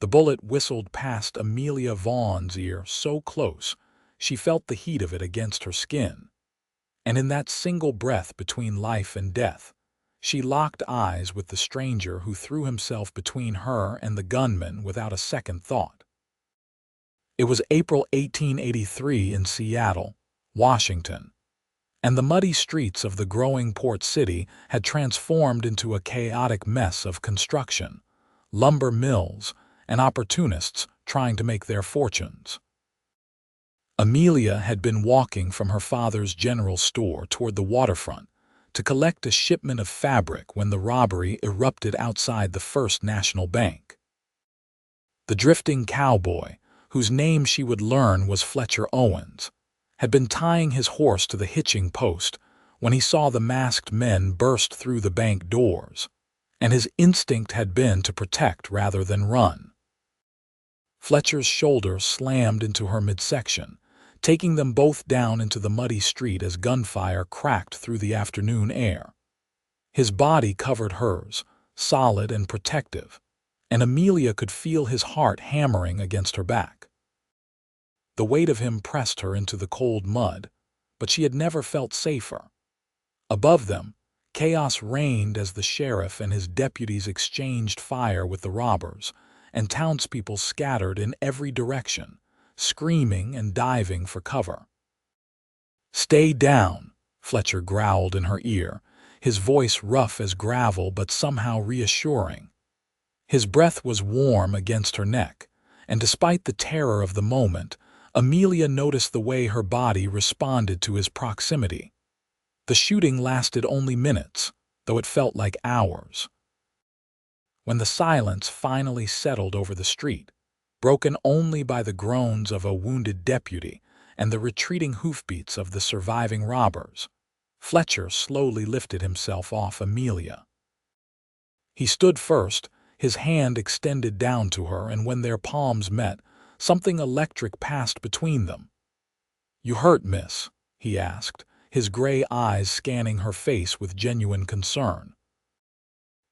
The bullet whistled past Amelia Vaughn's ear so close, she felt the heat of it against her skin. And in that single breath between life and death, she locked eyes with the stranger who threw himself between her and the gunman without a second thought. It was April 1883 in Seattle, Washington, and the muddy streets of the growing port city had transformed into a chaotic mess of construction, lumber mills, and opportunists trying to make their fortunes. Amelia had been walking from her father's general store toward the waterfront to collect a shipment of fabric when the robbery erupted outside the First National Bank. The drifting cowboy, whose name she would learn was Fletcher Owens, had been tying his horse to the hitching post when he saw the masked men burst through the bank doors, and his instinct had been to protect rather than run. Fletcher's shoulder slammed into her midsection, taking them both down into the muddy street as gunfire cracked through the afternoon air. His body covered hers, solid and protective, and Amelia could feel his heart hammering against her back. The weight of him pressed her into the cold mud, but she had never felt safer. Above them, chaos reigned as the sheriff and his deputies exchanged fire with the robbers, and townspeople scattered in every direction, screaming and diving for cover. "Stay down," Fletcher growled in her ear, his voice rough as gravel but somehow reassuring. His breath was warm against her neck, and despite the terror of the moment, Amelia noticed the way her body responded to his proximity. The shooting lasted only minutes, though it felt like hours. When the silence finally settled over the street, broken only by the groans of a wounded deputy and the retreating hoofbeats of the surviving robbers, Fletcher slowly lifted himself off Amelia. He stood first, his hand extended down to her, and when their palms met, something electric passed between them. "You hurt, miss?" he asked, his gray eyes scanning her face with genuine concern.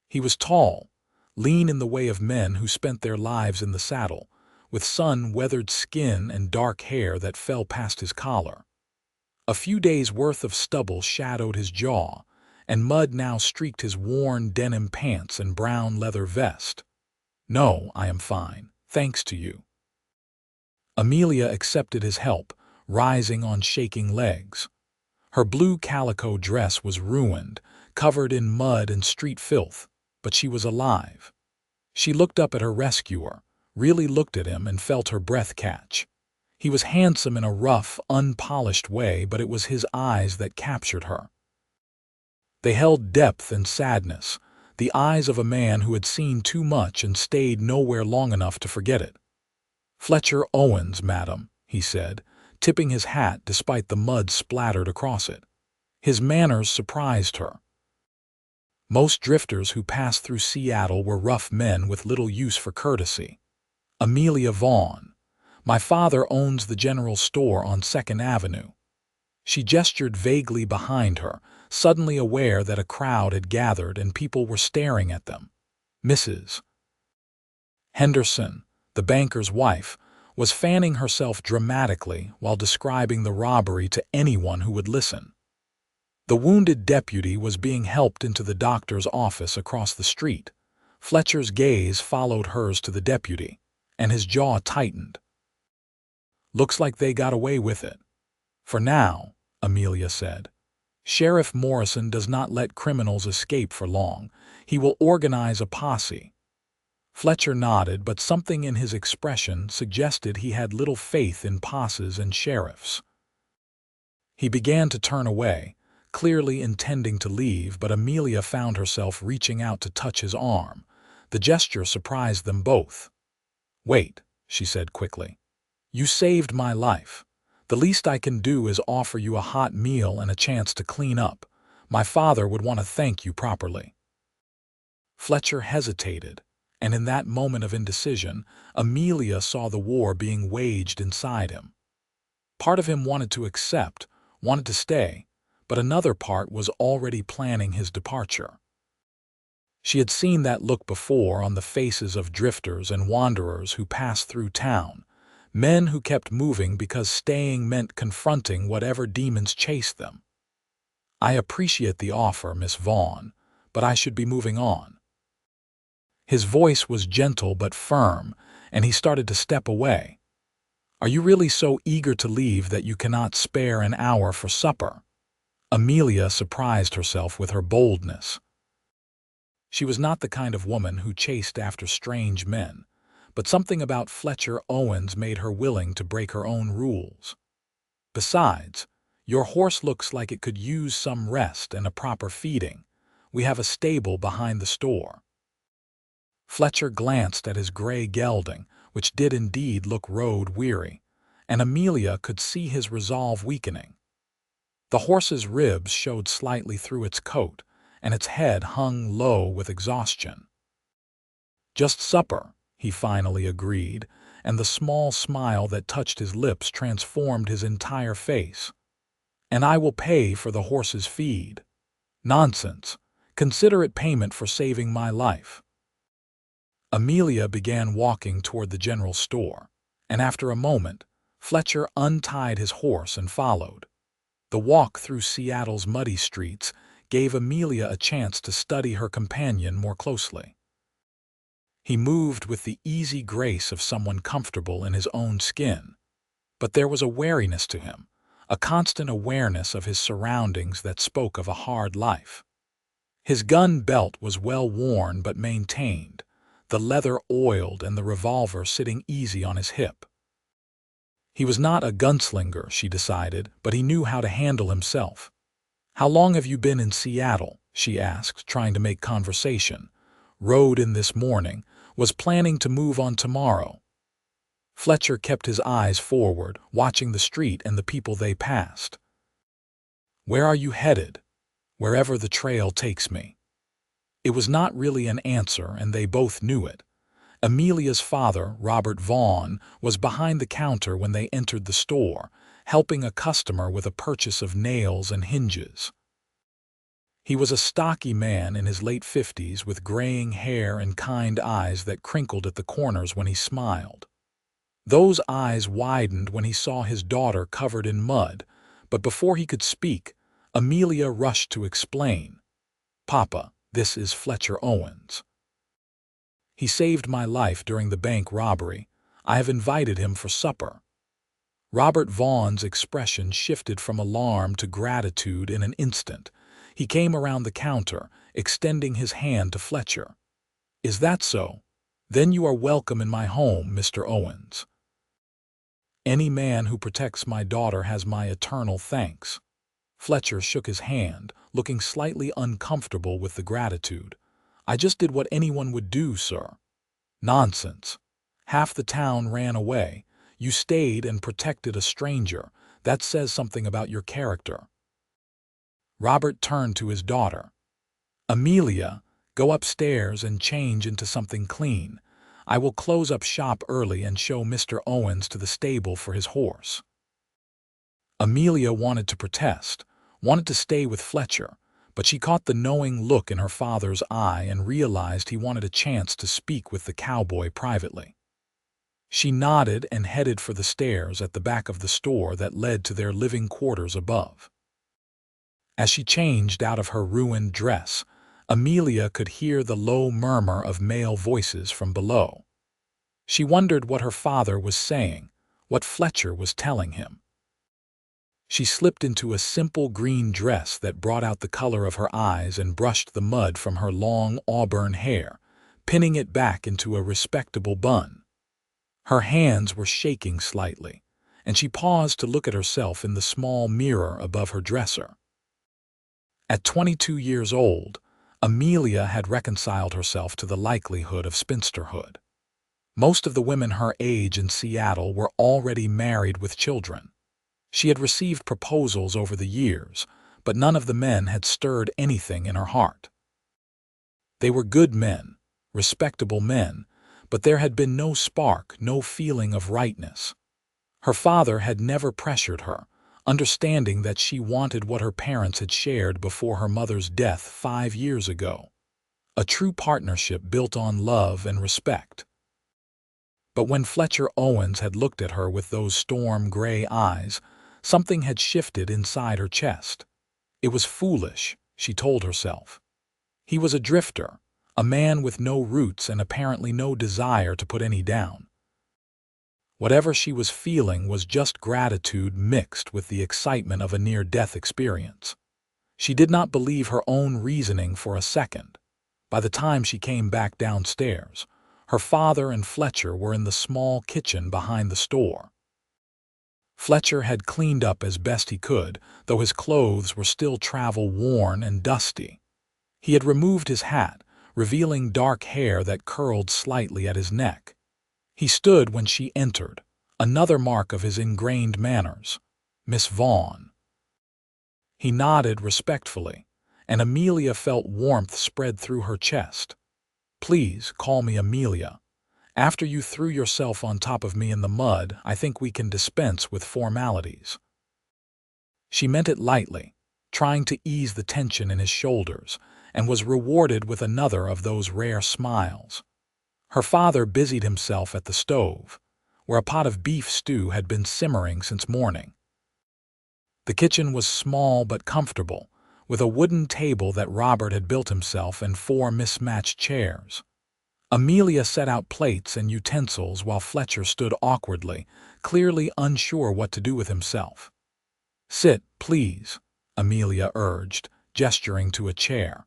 He was tall, lean in the way of men who spent their lives in the saddle, with sun-weathered skin and dark hair that fell past his collar. A few days' worth of stubble shadowed his jaw, and mud now streaked his worn denim pants and brown leather vest. "No, I am fine, thanks to you." Amelia accepted his help, rising on shaking legs. Her blue calico dress was ruined, covered in mud and street filth, but she was alive. She looked up at her rescuer, really looked at him, and felt her breath catch. He was handsome in a rough, unpolished way, but it was his eyes that captured her. They held depth and sadness, the eyes of a man who had seen too much and stayed nowhere long enough to forget it. "Fletcher Owens, madam," he said, tipping his hat despite the mud splattered across it. His manners surprised her. Most drifters who passed through Seattle were rough men with little use for courtesy. "Amelia Vaughn. My father owns the general store on 2nd Avenue. She gestured vaguely behind her, suddenly aware that a crowd had gathered and people were staring at them. Mrs. Henderson, the banker's wife, was fanning herself dramatically while describing the robbery to anyone who would listen. The wounded deputy was being helped into the doctor's office across the street. Fletcher's gaze followed hers to the deputy, and his jaw tightened. "Looks like they got away with it. For now," Amelia said. "Sheriff Morrison does not let criminals escape for long. He will organize a posse." Fletcher nodded, but something in his expression suggested he had little faith in posses and sheriffs. He began to turn away, clearly intending to leave, but Amelia found herself reaching out to touch his arm. The gesture surprised them both. "Wait," she said quickly. "You saved my life. The least I can do is offer you a hot meal and a chance to clean up. My father would want to thank you properly." Fletcher hesitated, and in that moment of indecision, Amelia saw the war being waged inside him. Part of him wanted to accept, wanted to stay, but another part was already planning his departure. She had seen that look before on the faces of drifters and wanderers who passed through town, men who kept moving because staying meant confronting whatever demons chased them. "I appreciate the offer, Miss Vaughn, but I should be moving on." His voice was gentle but firm, and he started to step away. "Are you really so eager to leave that you cannot spare an hour for supper?" Amelia surprised herself with her boldness. She was not the kind of woman who chased after strange men, but something about Fletcher Owens made her willing to break her own rules. "Besides, your horse looks like it could use some rest and a proper feeding. We have a stable behind the store." Fletcher glanced at his gray gelding, which did indeed look road-weary, and Amelia could see his resolve weakening. The horse's ribs showed slightly through its coat, and its head hung low with exhaustion. "Just supper," he finally agreed, and the small smile that touched his lips transformed his entire face. "And I will pay for the horse's feed." "Nonsense. Consider it payment for saving my life." Amelia began walking toward the general store, and after a moment, Fletcher untied his horse and followed. The walk through Seattle's muddy streets gave Amelia a chance to study her companion more closely. He moved with the easy grace of someone comfortable in his own skin, but there was a wariness to him, a constant awareness of his surroundings that spoke of a hard life. His gun belt was well worn but maintained, the leather oiled and the revolver sitting easy on his hip. He was not a gunslinger, she decided, but he knew how to handle himself. "How long have you been in Seattle?" she asked, trying to make conversation. "Rode in this morning. Was planning to move on tomorrow." Fletcher kept his eyes forward, watching the street and the people they passed. "Where are you headed?" "Wherever the trail takes me." It was not really an answer, and they both knew it. Amelia's father, Robert Vaughn, was behind the counter when they entered the store, helping a customer with a purchase of nails and hinges. He was a stocky man in his late 50s with graying hair and kind eyes that crinkled at the corners when he smiled. Those eyes widened when he saw his daughter covered in mud, but before he could speak, Amelia rushed to explain. "Papa, this is Fletcher Owens. He saved my life during the bank robbery. I have invited him for supper." Robert Vaughn's expression shifted from alarm to gratitude in an instant. He came around the counter, extending his hand to Fletcher. "Is that so? Then you are welcome in my home, Mr. Owens. Any man who protects my daughter has my eternal thanks." Fletcher shook his hand, looking slightly uncomfortable with the gratitude. "I just did what anyone would do, sir." "Nonsense. Half the town ran away. You stayed and protected a stranger. That says something about your character." Robert turned to his daughter. "Amelia, go upstairs and change into something clean. I will close up shop early and show Mr. Owens to the stable for his horse." Amelia wanted to protest, wanted to stay with Fletcher, but she caught the knowing look in her father's eye and realized he wanted a chance to speak with the cowboy privately. She nodded and headed for the stairs at the back of the store that led to their living quarters above. As she changed out of her ruined dress, Amelia could hear the low murmur of male voices from below. She wondered what her father was saying, what Fletcher was telling him. She slipped into a simple green dress that brought out the color of her eyes and brushed the mud from her long auburn hair, pinning it back into a respectable bun. Her hands were shaking slightly, and she paused to look at herself in the small mirror above her dresser. At 22 years old, Amelia had reconciled herself to the likelihood of spinsterhood. Most of the women her age in Seattle were already married with children. She had received proposals over the years, but none of the men had stirred anything in her heart. They were good men, respectable men, but there had been no spark, no feeling of rightness. Her father had never pressured her, understanding that she wanted what her parents had shared before her mother's death 5 years ago. a true partnership built on love and respect. But when Fletcher Owens had looked at her with those storm-gray eyes, something had shifted inside her chest. It was foolish, she told herself. He was a drifter, a man with no roots and apparently no desire to put any down. Whatever she was feeling was just gratitude mixed with the excitement of a near-death experience. She did not believe her own reasoning for a second. By the time she came back downstairs, her father and Fletcher were in the small kitchen behind the store. Fletcher had cleaned up as best he could, though his clothes were still travel-worn and dusty. He had removed his hat, revealing dark hair that curled slightly at his neck. He stood when she entered, another mark of his ingrained manners. "Miss Vaughn." He nodded respectfully, and Amelia felt warmth spread through her chest. "Please call me Amelia. After you threw yourself on top of me in the mud, I think we can dispense with formalities." She meant it lightly, trying to ease the tension in his shoulders, and was rewarded with another of those rare smiles. Her father busied himself at the stove, where a pot of beef stew had been simmering since morning. The kitchen was small but comfortable, with a wooden table that Robert had built himself and 4 mismatched chairs. Amelia set out plates and utensils while Fletcher stood awkwardly, clearly unsure what to do with himself. "Sit, please," Amelia urged, gesturing to a chair.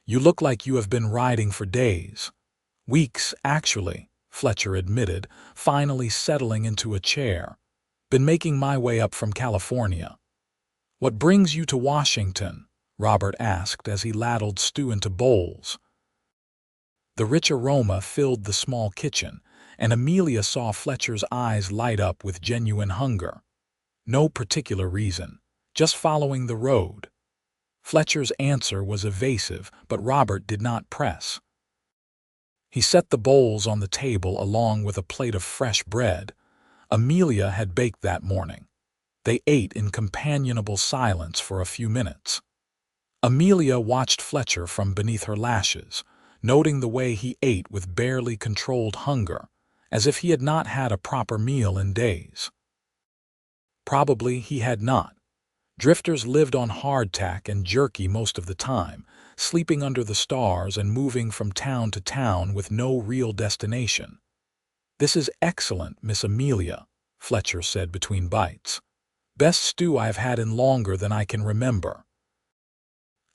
"You look like you have been riding for days." "Weeks, actually," Fletcher admitted, finally settling into a chair. "Been making my way up from California." "What brings you to Washington?" Robert asked as he ladled stew into bowls. The rich aroma filled the small kitchen, and Amelia saw Fletcher's eyes light up with genuine hunger. "No particular reason, just following the road." Fletcher's answer was evasive, but Robert did not press. He set the bowls on the table along with a plate of fresh bread. Amelia had baked that morning. They ate in companionable silence for a few minutes. Amelia watched Fletcher from beneath her lashes, noting the way he ate with barely controlled hunger, as if he had not had a proper meal in days. Probably he had not. Drifters lived on hardtack and jerky most of the time, sleeping under the stars and moving from town to town with no real destination. "This is excellent, Miss Amelia," Fletcher said between bites. "Best stew I have had in longer than I can remember."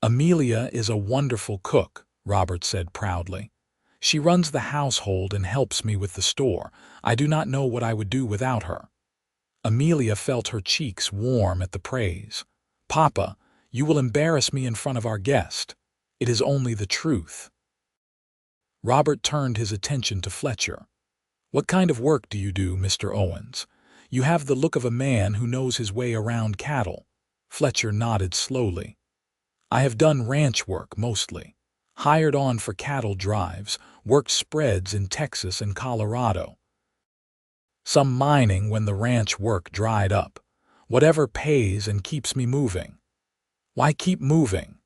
"Amelia is a wonderful cook," Robert said proudly. "She runs the household and helps me with the store. I do not know what I would do without her." Amelia felt her cheeks warm at the praise. "Papa, you will embarrass me in front of our guest. It is only the truth." Robert turned his attention to Fletcher. "What kind of work do you do, Mr. Owens? You have the look of a man who knows his way around cattle." Fletcher nodded slowly. "I have done ranch work mostly. Hired on for cattle drives, worked spreads in Texas and Colorado. Some mining when the ranch work dried up. Whatever pays and keeps me moving." "Why keep moving?"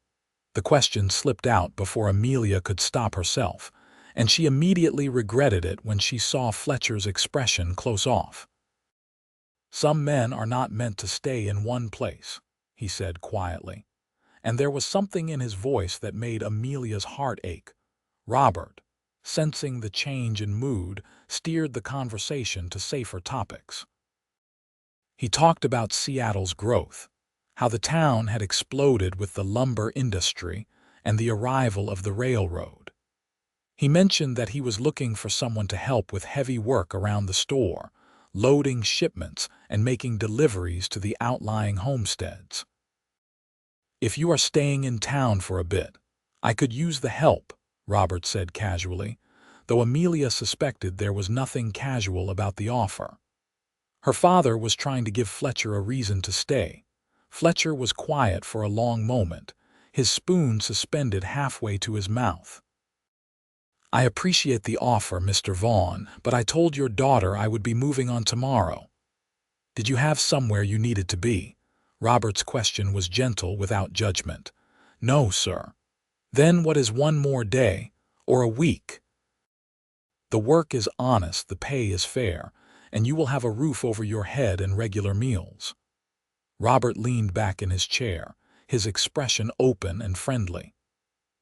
The question slipped out before Amelia could stop herself, and she immediately regretted it when she saw Fletcher's expression close off. "Some men are not meant to stay in one place," he said quietly, and there was something in his voice that made Amelia's heart ache. Robert, sensing the change in mood, steered the conversation to safer topics. He talked about Seattle's growth, how the town had exploded with the lumber industry and the arrival of the railroad. He mentioned that he was looking for someone to help with heavy work around the store, loading shipments and making deliveries to the outlying homesteads. "If you are staying in town for a bit, I could use the help," Robert said casually, though Amelia suspected there was nothing casual about the offer. Her father was trying to give Fletcher a reason to stay. Fletcher was quiet for a long moment, his spoon suspended halfway to his mouth. "I appreciate the offer, Mr. Vaughn, but I told your daughter I would be moving on tomorrow." "Did you have somewhere you needed to be?" Robert's question was gentle without judgment. "No, sir." Then what is one more day, or a week? The work is honest, the pay is fair, and you will have a roof over your head and regular meals. Robert leaned back in his chair, his expression open and friendly.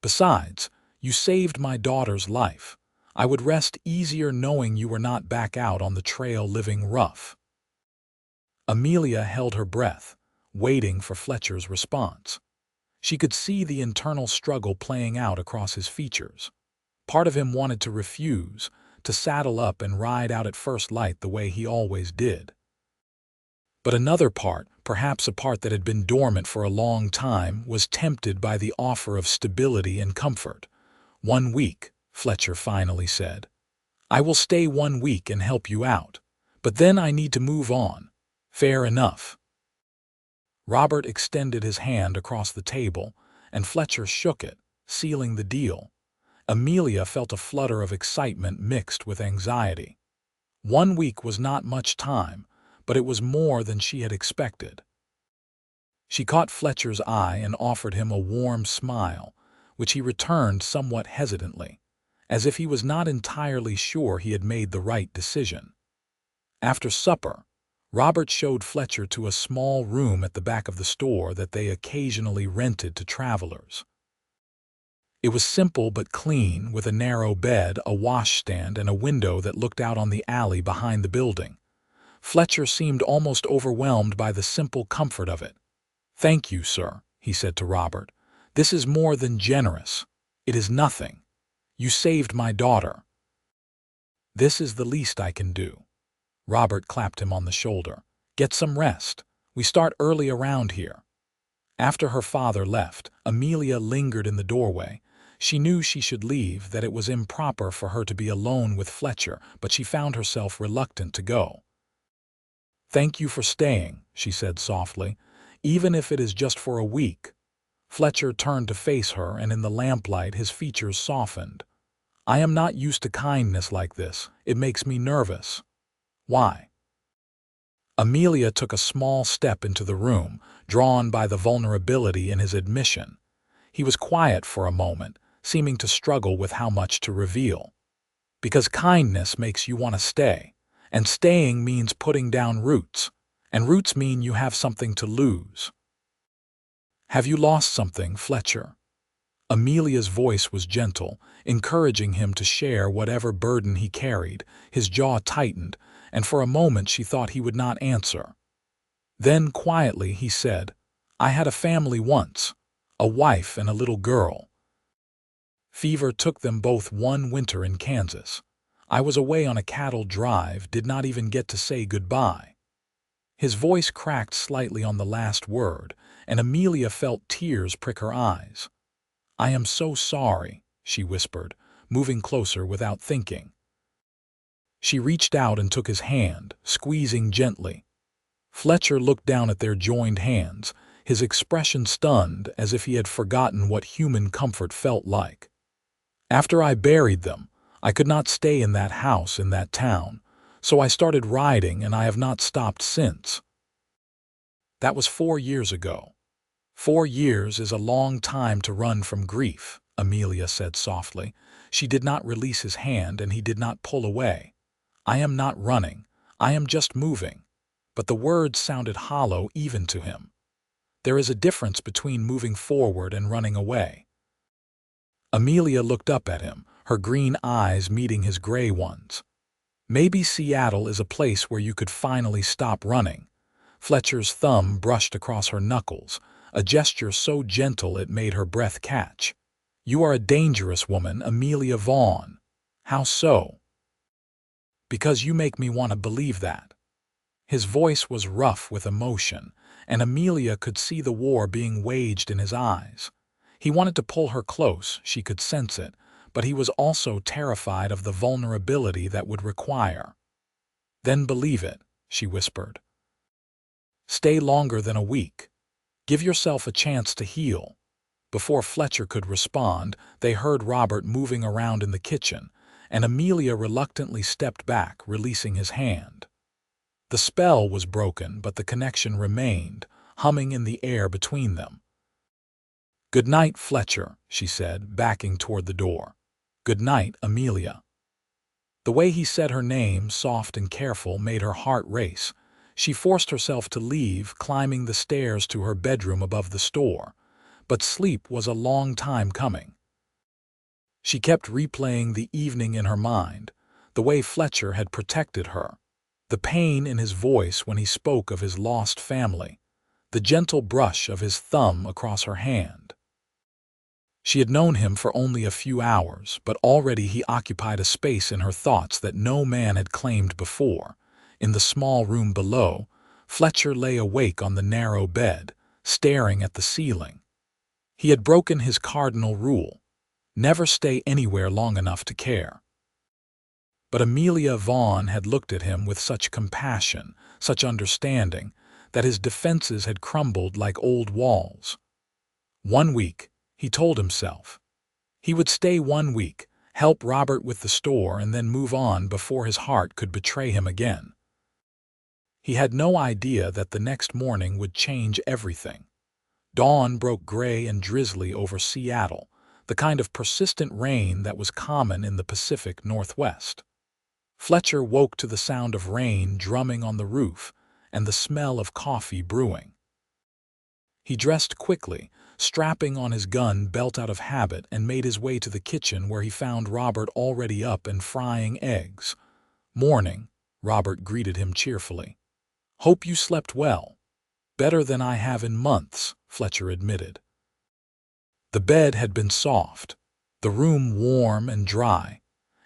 Besides, you saved my daughter's life. I would rest easier knowing you were not back out on the trail living rough. Amelia held her breath, waiting for Fletcher's response. She could see the internal struggle playing out across his features. Part of him wanted to refuse, to saddle up and ride out at first light the way he always did. But another part, perhaps a part that had been dormant for a long time, was tempted by the offer of stability and comfort. 1 week, Fletcher finally said. I will stay 1 week and help you out, but then I need to move on. Fair enough. Robert extended his hand across the table, and Fletcher shook it, sealing the deal. Amelia felt a flutter of excitement mixed with anxiety. 1 week was not much time, but it was more than she had expected. She caught Fletcher's eye and offered him a warm smile, which he returned somewhat hesitantly, as if he was not entirely sure he had made the right decision. After supper, Robert showed Fletcher to a small room at the back of the store that they occasionally rented to travelers. It was simple but clean, with a narrow bed, a washstand, and a window that looked out on the alley behind the building. Fletcher seemed almost overwhelmed by the simple comfort of it. Thank you, sir, he said to Robert. This is more than generous. It is nothing. You saved my daughter. This is the least I can do. Robert clapped him on the shoulder. Get some rest. We start early around here. After her father left, Amelia lingered in the doorway. She knew she should leave, that it was improper for her to be alone with Fletcher, but she found herself reluctant to go. Thank you for staying, she said softly, even if it is just for a week. Fletcher turned to face her, and in the lamplight his features softened. I am not used to kindness like this. It makes me nervous. Why? Amelia took a small step into the room, drawn by the vulnerability in his admission. He was quiet for a moment, seeming to struggle with how much to reveal. Because kindness makes you want to stay, and staying means putting down roots, and roots mean you have something to lose. Have you lost something, Fletcher? Amelia's voice was gentle, encouraging him to share whatever burden he carried. His jaw tightened, and for a moment she thought he would not answer. Then, quietly, he said, I had a family once, a wife and a little girl. Fever took them both one winter in Kansas. I was away on a cattle drive, did not even get to say goodbye. His voice cracked slightly on the last word, and Amelia felt tears prick her eyes. I am so sorry, she whispered, moving closer without thinking. She reached out and took his hand, squeezing gently. Fletcher looked down at their joined hands, his expression stunned, as if he had forgotten what human comfort felt like. After I buried them, I could not stay in that house in that town, so I started riding, and I have not stopped since. That was 4 years ago. 4 years is a long time to run from grief, Amelia said softly. She did not release his hand, and he did not pull away. I am not running. I am just moving. But the words sounded hollow even to him. There is a difference between moving forward and running away. Amelia looked up at him, her green eyes meeting his gray ones. Maybe Seattle is a place where you could finally stop running. Fletcher's thumb brushed across her knuckles, a gesture so gentle it made her breath catch. You are a dangerous woman, Amelia Vaughn. How so? Because you make me want to believe that. His voice was rough with emotion, and Amelia could see the war being waged in his eyes. He wanted to pull her close, she could sense it, but he was also terrified of the vulnerability that would require. Then believe it, she whispered. Stay longer than a week. Give yourself a chance to heal. Before Fletcher could respond, they heard Robert moving around in the kitchen, and Amelia reluctantly stepped back, releasing his hand. The spell was broken, but the connection remained, humming in the air between them. "Good night, Fletcher," she said, backing toward the door. "Good night, Amelia." The way he said her name, soft and careful, made her heart race. She forced herself to leave, climbing the stairs to her bedroom above the store. But sleep was a long time coming. She kept replaying the evening in her mind, the way Fletcher had protected her, the pain in his voice when he spoke of his lost family, the gentle brush of his thumb across her hand. She had known him for only a few hours, but already he occupied a space in her thoughts that no man had claimed before. In the small room below, Fletcher lay awake on the narrow bed, staring at the ceiling. He had broken his cardinal rule: never stay anywhere long enough to care. But Amelia Vaughn had looked at him with such compassion, such understanding, that his defenses had crumbled like old walls. 1 week, he told himself. He would stay 1 week, help Robert with the store, and then move on before his heart could betray him again. He had no idea that the next morning would change everything. Dawn broke gray and drizzly over Seattle, the kind of persistent rain that was common in the Pacific Northwest. Fletcher woke to the sound of rain drumming on the roof and the smell of coffee brewing. He dressed quickly, strapping on his gun belt out of habit, and made his way to the kitchen, where he found Robert already up and frying eggs. "Morning," Robert greeted him cheerfully. "Hope you slept well." "Better than I have in months," Fletcher admitted. The bed had been soft, the room warm and dry,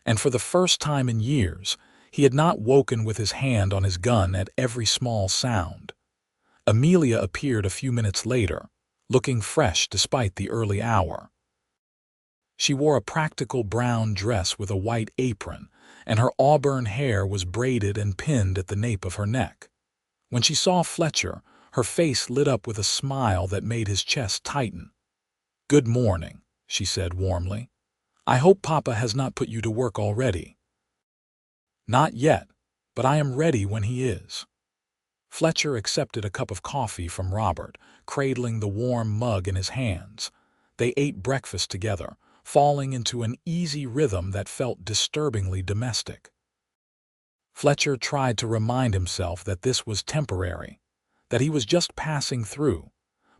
and for the first time in years, he had not woken with his hand on his gun at every small sound. Amelia appeared a few minutes later, looking fresh despite the early hour. She wore a practical brown dress with a white apron, and her auburn hair was braided and pinned at the nape of her neck. When she saw Fletcher, her face lit up with a smile that made his chest tighten. "Good morning," she said warmly. "I hope Papa has not put you to work already." "Not yet, but I am ready when he is." Fletcher accepted a cup of coffee from Robert, cradling the warm mug in his hands. They ate breakfast together, falling into an easy rhythm that felt disturbingly domestic. Fletcher tried to remind himself that this was temporary, that he was just passing through,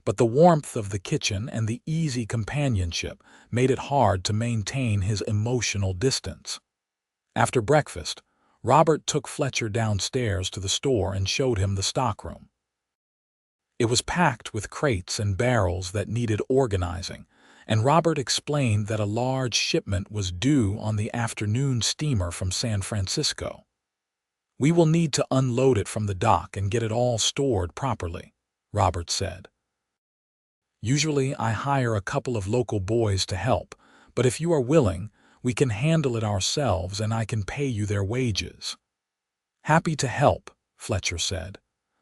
but the warmth of the kitchen and the easy companionship made it hard to maintain his emotional distance. After breakfast, Robert took Fletcher downstairs to the store and showed him the stockroom. It was packed with crates and barrels that needed organizing, and Robert explained that a large shipment was due on the afternoon steamer from San Francisco. "We will need to unload it from the dock and get it all stored properly," Robert said. "Usually I hire a couple of local boys to help, but if you are willing, we can handle it ourselves and I can pay you their wages." "Happy to help," Fletcher said.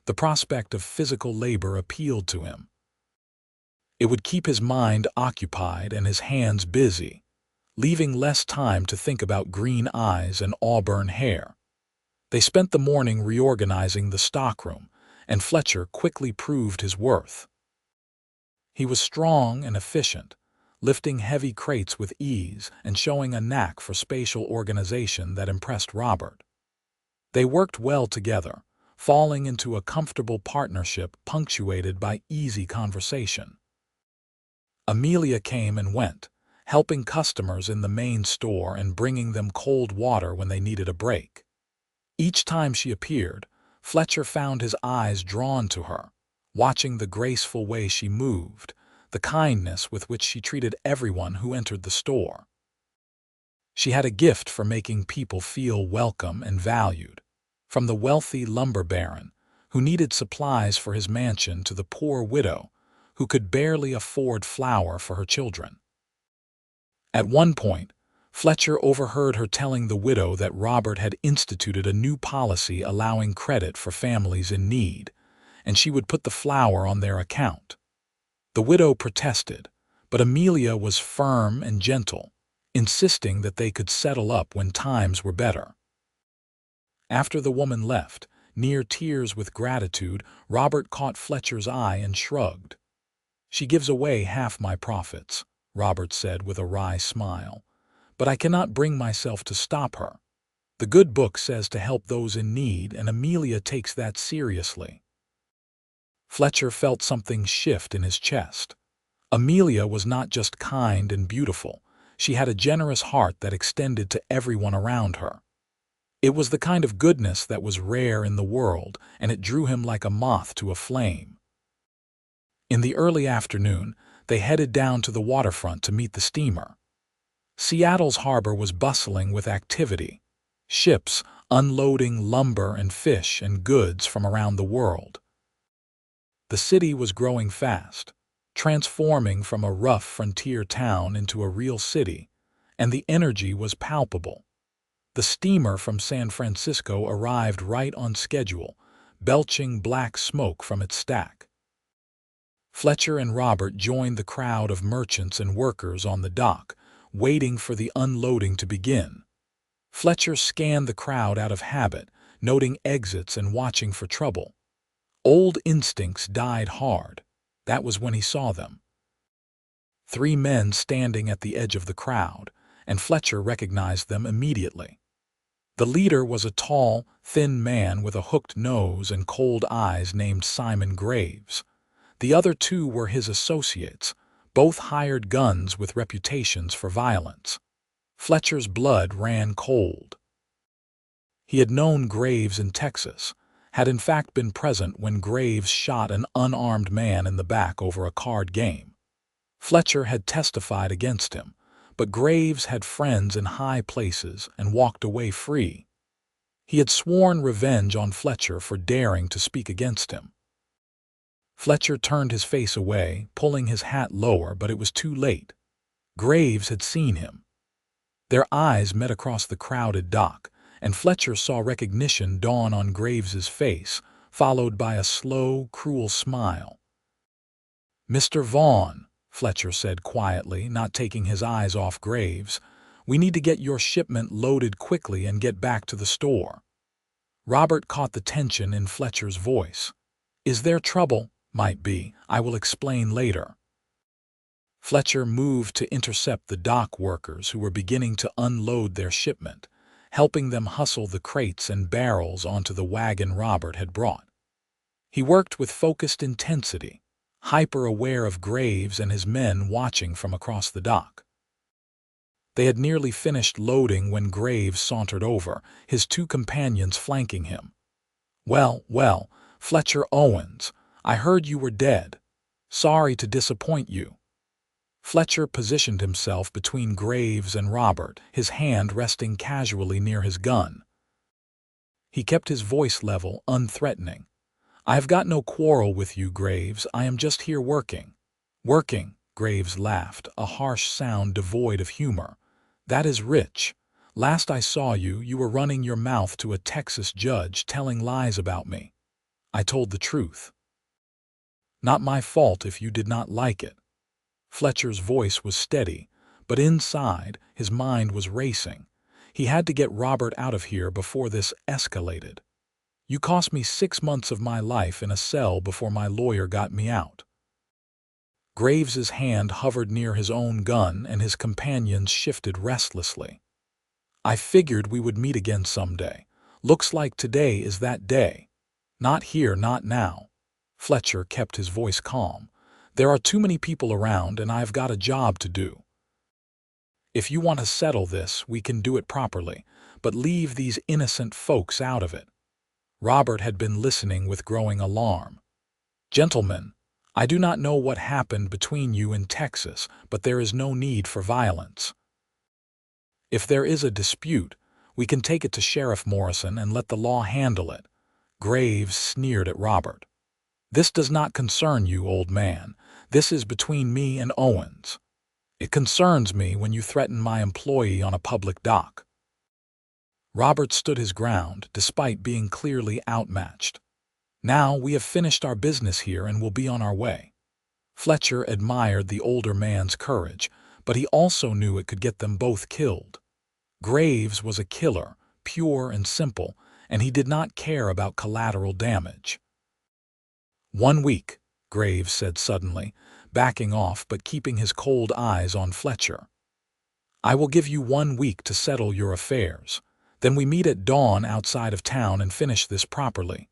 The prospect of physical labor appealed to him. It would keep his mind occupied and his hands busy, leaving less time to think about green eyes and auburn hair. They spent the morning reorganizing the stockroom, and Fletcher quickly proved his worth. He was strong and efficient, lifting heavy crates with ease and showing a knack for spatial organization that impressed Robert. They worked well together, falling into a comfortable partnership punctuated by easy conversation. Amelia came and went, helping customers in the main store and bringing them cold water when they needed a break. Each time she appeared, Fletcher found his eyes drawn to her, watching the graceful way she moved, the kindness with which she treated everyone who entered the store. She had a gift for making people feel welcome and valued, from the wealthy lumber baron who needed supplies for his mansion to the poor widow who could barely afford flour for her children. At one point, Fletcher overheard her telling the widow that Robert had instituted a new policy allowing credit for families in need, and she would put the flour on their account. The widow protested, but Amelia was firm and gentle, insisting that they could settle up when times were better. After the woman left, near tears with gratitude, Robert caught Fletcher's eye and shrugged. She gives away half my profits, Robert said with a wry smile. But I cannot bring myself to stop her. The good book says to help those in need, and Amelia takes that seriously. Fletcher felt something shift in his chest. Amelia was not just kind and beautiful. She had a generous heart that extended to everyone around her. It was the kind of goodness that was rare in the world, and it drew him like a moth to a flame. In the early afternoon, they headed down to the waterfront to meet the steamer. Seattle's harbor was bustling with activity. Ships unloading lumber and fish and goods from around the world. The city was growing fast, transforming from a rough frontier town into a real city, and the energy was palpable. The steamer from San Francisco arrived right on schedule, belching black smoke from its stack. Fletcher and Robert joined the crowd of merchants and workers on the dock, waiting for the unloading to begin. Fletcher scanned the crowd out of habit, noting exits and watching for trouble. Old instincts died hard. That was when he saw them. 3 men standing at the edge of the crowd, and Fletcher recognized them immediately. The leader was a tall, thin man with a hooked nose and cold eyes named Simon Graves. The other 2 were his associates, both hired guns with reputations for violence. Fletcher's blood ran cold. He had known Graves in Texas, had in fact been present when Graves shot an unarmed man in the back over a card game. Fletcher had testified against him, but Graves had friends in high places and walked away free. He had sworn revenge on Fletcher for daring to speak against him. Fletcher turned his face away, pulling his hat lower, but it was too late. Graves had seen him. Their eyes met across the crowded dock, and Fletcher saw recognition dawn on Graves's face, followed by a slow, cruel smile. "Mr. Vaughn," Fletcher said quietly, not taking his eyes off Graves, "we need to get your shipment loaded quickly and get back to the store." Robert caught the tension in Fletcher's voice. "Is there trouble?" "Might be. I will explain later." Fletcher moved to intercept the dock workers who were beginning to unload their shipment, helping them hustle the crates and barrels onto the wagon Robert had brought. He worked with focused intensity, hyper-aware of Graves and his men watching from across the dock. They had nearly finished loading when Graves sauntered over, his 2 companions flanking him. Well, Fletcher Owens, I heard you were dead. Sorry to disappoint you." Fletcher positioned himself between Graves and Robert, his hand resting casually near his gun. He kept his voice level, unthreatening. "I have got no quarrel with you, Graves. I am just here working." "Working?" Graves laughed, a harsh sound devoid of humor. "That is rich. Last I saw you, you were running your mouth to a Texas judge telling lies about me. I told the truth. Not my fault if you did not like it." Fletcher's voice was steady, but inside, his mind was racing. He had to get Robert out of here before this escalated. "You cost me 6 months of my life in a cell before my lawyer got me out." Graves's hand hovered near his own gun, and his companions shifted restlessly. "I figured we would meet again someday. Looks like today is that day. Not here, not now." Fletcher kept his voice calm. "There are too many people around, and I've got a job to do. If you want to settle this, we can do it properly, but leave these innocent folks out of it." Robert had been listening with growing alarm. "Gentlemen, I do not know what happened between you in Texas, but there is no need for violence. If there is a dispute, we can take it to Sheriff Morrison and let the law handle it." Graves sneered at Robert. "This does not concern you, old man. This is between me and Owens. It concerns me when you threaten my employee on a public dock." Robert stood his ground, despite being clearly outmatched. "Now we have finished our business here and will be on our way." Fletcher admired the older man's courage, but he also knew it could get them both killed. Graves was a killer, pure and simple, and he did not care about collateral damage. "1 week," Graves said suddenly, backing off but keeping his cold eyes on Fletcher. "I will give you 1 week to settle your affairs. Then we meet at dawn outside of town and finish this properly.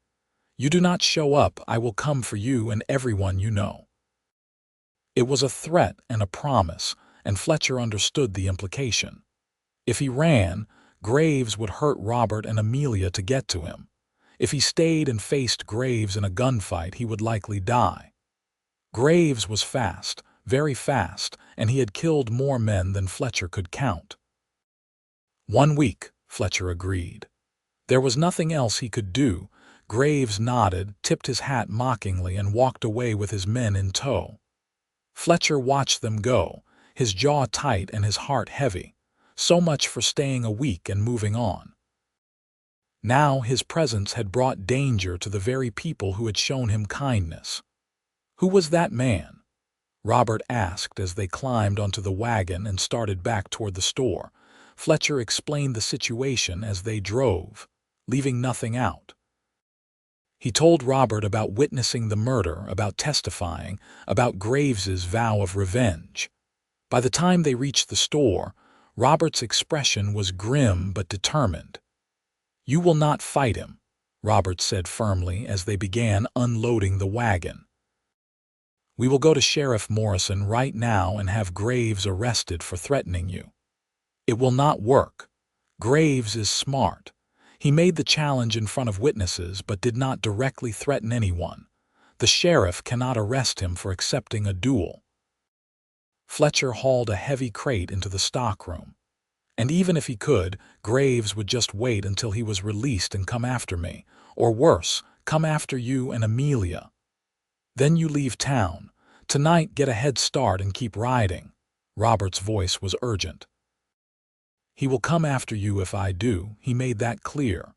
You do not show up, I will come for you and everyone you know." It was a threat and a promise, and Fletcher understood the implication. If he ran, Graves would hurt Robert and Amelia to get to him. If he stayed and faced Graves in a gunfight, he would likely die. Graves was fast, very fast, and he had killed more men than Fletcher could count. 1 week, Fletcher agreed. There was nothing else he could do. Graves nodded, tipped his hat mockingly, and walked away with his men in tow. Fletcher watched them go, his jaw tight and his heart heavy. So much for staying a week and moving on. Now his presence had brought danger to the very people who had shown him kindness. Who was that man? Robert asked as they climbed onto the wagon and started back toward the store. Fletcher explained the situation as they drove, leaving nothing out. He told Robert about witnessing the murder, about testifying, about Graves's vow of revenge. By the time they reached the store, Robert's expression was grim but determined. "You will not fight him," Robert said firmly as they began unloading the wagon. "We will go to Sheriff Morrison right now and have Graves arrested for threatening you." "It will not work. Graves is smart. He made the challenge in front of witnesses but did not directly threaten anyone. The sheriff cannot arrest him for accepting a duel." Fletcher hauled a heavy crate into the stockroom. "And even if he could, Graves would just wait until he was released and come after me, or worse, come after you and Amelia. Then you leave town. Tonight get a head start and keep riding." Robert's voice was urgent. "He will come after you if I do, he made that clear."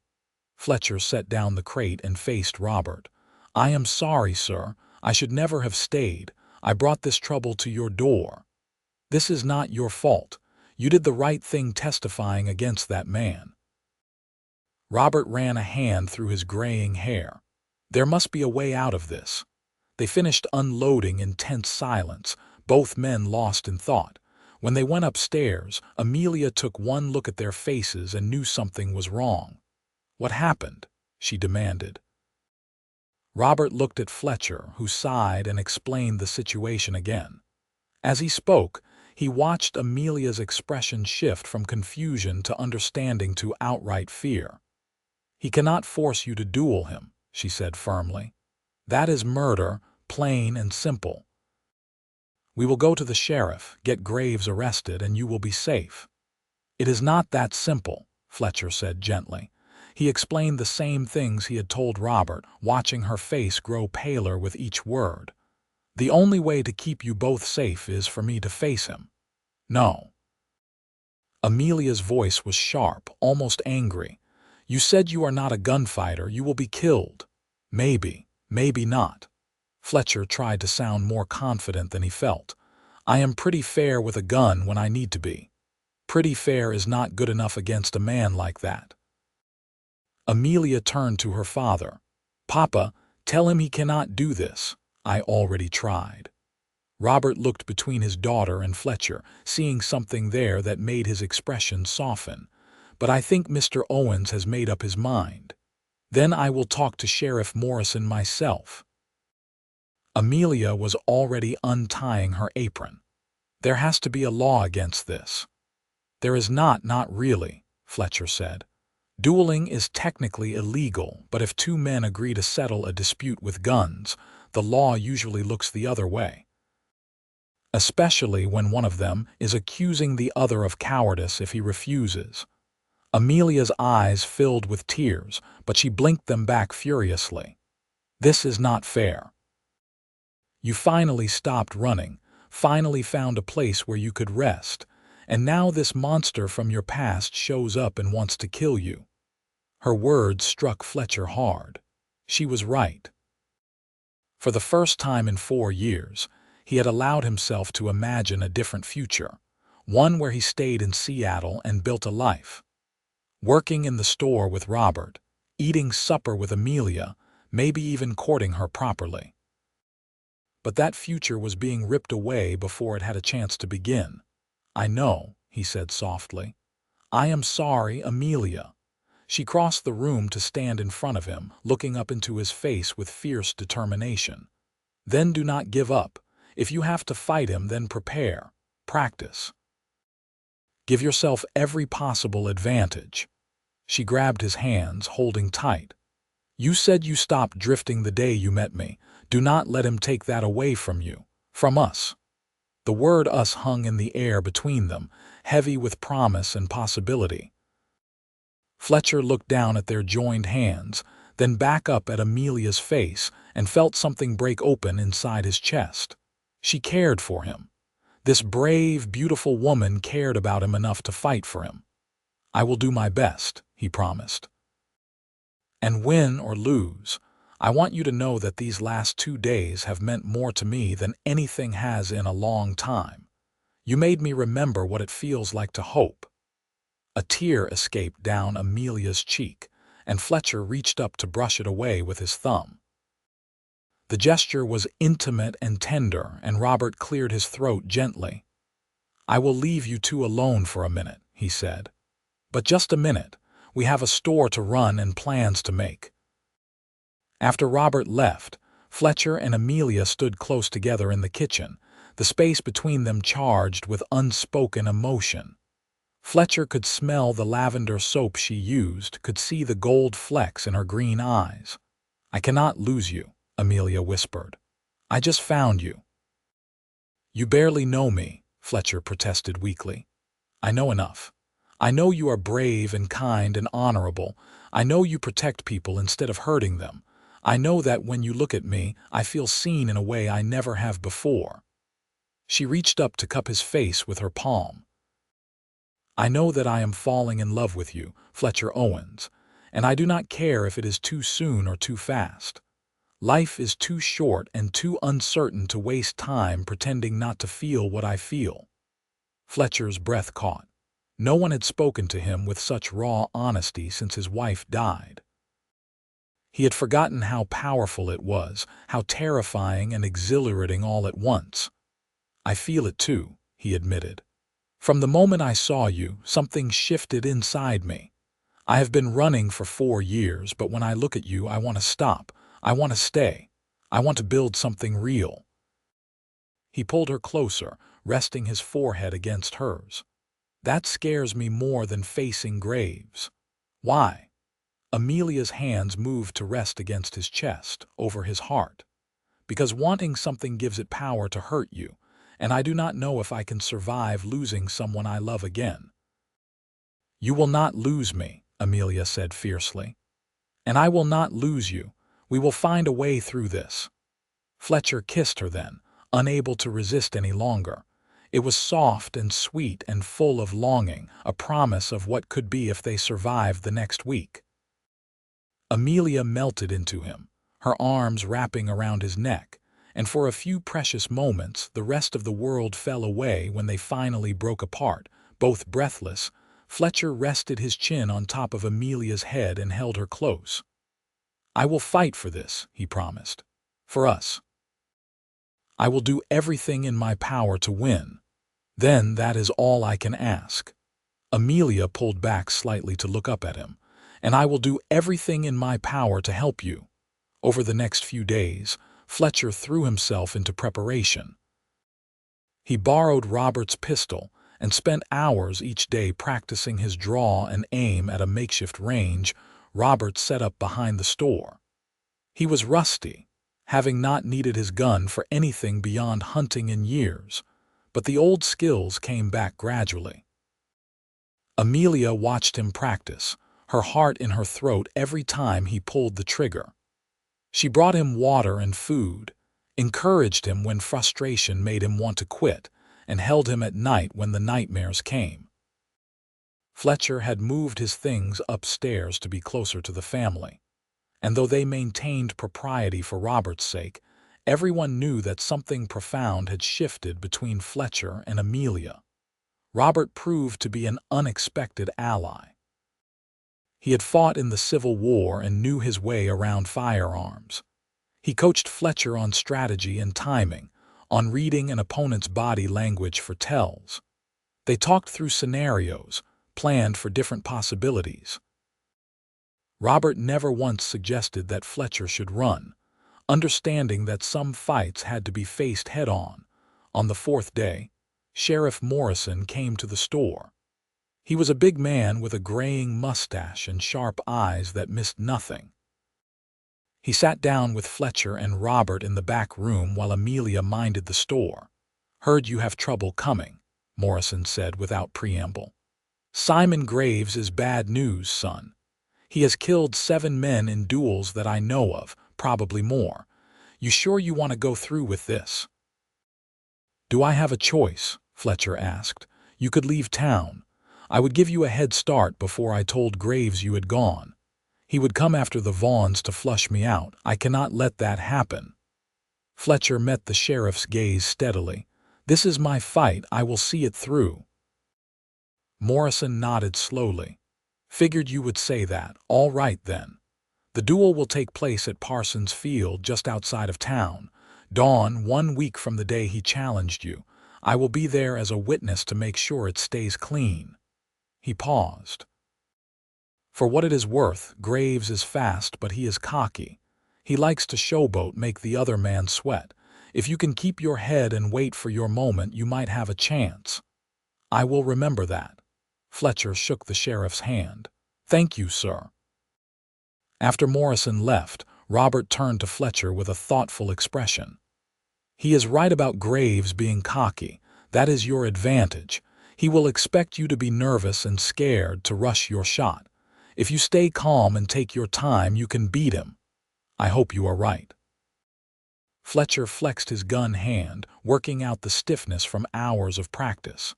Fletcher set down the crate and faced Robert. "I am sorry, sir. I should never have stayed. I brought this trouble to your door. This is not your fault. You did the right thing testifying against that man." Robert ran a hand through his graying hair. There must be a way out of this. They finished unloading in tense silence, both men lost in thought. When they went upstairs, Amelia took one look at their faces and knew something was wrong. "What happened?" she demanded. Robert looked at Fletcher, who sighed and explained the situation again. As he spoke, he watched Amelia's expression shift from confusion to understanding to outright fear. "He cannot force you to duel him," she said firmly. "That is murder, plain and simple. We will go to the sheriff, get Graves arrested, and you will be safe." "It is not that simple," Fletcher said gently. He explained the same things he had told Robert, watching her face grow paler with each word. "The only way to keep you both safe is for me to face him." "No." Amelia's voice was sharp, almost angry. "You said you are not a gunfighter. You will be killed." "Maybe, maybe not." Fletcher tried to sound more confident than he felt. "I am pretty fair with a gun when I need to be. Pretty fair is not good enough against a man like that." Amelia turned to her father. "Papa, tell him he cannot do this. I already tried." Robert looked between his daughter and Fletcher, seeing something there that made his expression soften. "But I think Mr. Owens has made up his mind. Then I will talk to Sheriff Morrison myself." Amelia was already untying her apron. "There has to be a law against this." "There is not really," Fletcher said. "Dueling is technically illegal, but if two men agree to settle a dispute with guns, the law usually looks the other way. Especially when one of them is accusing the other of cowardice if he refuses." Amelia's eyes filled with tears, but she blinked them back furiously. "This is not fair. You finally stopped running, finally found a place where you could rest, and now this monster from your past shows up and wants to kill you." Her words struck Fletcher hard. She was right. For the first time in 4 years, he had allowed himself to imagine a different future, one where he stayed in Seattle and built a life. Working in the store with Robert, eating supper with Amelia, maybe even courting her properly. But that future was being ripped away before it had a chance to begin. "I know," he said softly. "I am sorry, Amelia." She crossed the room to stand in front of him, looking up into his face with fierce determination. "Then do not give up. If you have to fight him, then prepare. Practice. Give yourself every possible advantage." She grabbed his hands, holding tight. "You said you stopped drifting the day you met me. Do not let him take that away from you. From us." The word "us" hung in the air between them, heavy with promise and possibility. Fletcher looked down at their joined hands, then back up at Amelia's face, and felt something break open inside his chest. She cared for him. This brave, beautiful woman cared about him enough to fight for him. "I will do my best," he promised. "And win or lose, I want you to know that these last 2 days have meant more to me than anything has in a long time. You made me remember what it feels like to hope." A tear escaped down Amelia's cheek, and Fletcher reached up to brush it away with his thumb. The gesture was intimate and tender, and Robert cleared his throat gently. "I will leave you two alone for a minute," he said. "But just a minute. We have a store to run and plans to make." After Robert left, Fletcher and Amelia stood close together in the kitchen, the space between them charged with unspoken emotion. Fletcher could smell the lavender soap she used, could see the gold flecks in her green eyes. "I cannot lose you," Amelia whispered. "I just found you." "You barely know me," Fletcher protested weakly. "I know enough. I know you are brave and kind and honorable. I know you protect people instead of hurting them. I know that when you look at me, I feel seen in a way I never have before." She reached up to cup his face with her palm. "I know that I am falling in love with you, Fletcher Owens, and I do not care if it is too soon or too fast. Life is too short and too uncertain to waste time pretending not to feel what I feel." Fletcher's breath caught. No one had spoken to him with such raw honesty since his wife died. He had forgotten how powerful it was, how terrifying and exhilarating all at once. "I feel it too," he admitted. "From the moment I saw you, something shifted inside me. I have been running for 4 years, but when I look at you, I want to stop. I want to stay. I want to build something real." He pulled her closer, resting his forehead against hers. "That scares me more than facing graves." "Why?" Amelia's hands moved to rest against his chest, over his heart. "Because wanting something gives it power to hurt you, and I do not know if I can survive losing someone I love again." "You will not lose me," Amelia said fiercely. "And I will not lose you. We will find a way through this." Fletcher kissed her then, unable to resist any longer. It was soft and sweet and full of longing, a promise of what could be if they survived the next week. Amelia melted into him, her arms wrapping around his neck, and for a few precious moments the rest of the world fell away. When they finally broke apart, both breathless, Fletcher rested his chin on top of Amelia's head and held her close. "I will fight for this," he promised. "For us. I will do everything in my power to win. Then that is all I can ask." Amelia pulled back slightly to look up at him. "And I will do everything in my power to help you." Over the next few days, Fletcher threw himself into preparation. He borrowed Robert's pistol and spent hours each day practicing his draw and aim at a makeshift range Robert set up behind the store. He was rusty, having not needed his gun for anything beyond hunting in years, but the old skills came back gradually. Amelia watched him practice, her heart in her throat every time he pulled the trigger. She brought him water and food, encouraged him when frustration made him want to quit, and held him at night when the nightmares came. Fletcher had moved his things upstairs to be closer to the family, and though they maintained propriety for Robert's sake, everyone knew that something profound had shifted between Fletcher and Amelia. Robert proved to be an unexpected ally. He had fought in the Civil War and knew his way around firearms. He coached Fletcher on strategy and timing, on reading an opponent's body language for tells. They talked through scenarios, planned for different possibilities. Robert never once suggested that Fletcher should run, understanding that some fights had to be faced head-on. On the fourth day, Sheriff Morrison came to the store. He was a big man with a graying mustache and sharp eyes that missed nothing. He sat down with Fletcher and Robert in the back room while Amelia minded the store. "Heard you have trouble coming," Morrison said without preamble. "Simon Graves is bad news, son. He has killed 7 men in duels that I know of, probably more. You sure you want to go through with this?" "Do I have a choice?" Fletcher asked. "You could leave town. I would give you a head start before I told Graves you had gone. He would come after the Vaughns to flush me out. I cannot let that happen." Fletcher met the sheriff's gaze steadily. "This is my fight. I will see it through." Morrison nodded slowly. "Figured you would say that. All right, then. The duel will take place at Parsons Field just outside of town. Dawn, 1 week from the day he challenged you. I will be there as a witness to make sure it stays clean." He paused. "For what it is worth, Graves is fast, but he is cocky. He likes to showboat, make the other man sweat. If you can keep your head and wait for your moment, you might have a chance." "I will remember that." Fletcher shook the sheriff's hand. "Thank you, sir." After Morrison left, Robert turned to Fletcher with a thoughtful expression. "He is right about Graves being cocky. That is your advantage. He will expect you to be nervous and scared to rush your shot. If you stay calm and take your time, you can beat him. I hope you are right." Fletcher flexed his gun hand, working out the stiffness from hours of practice.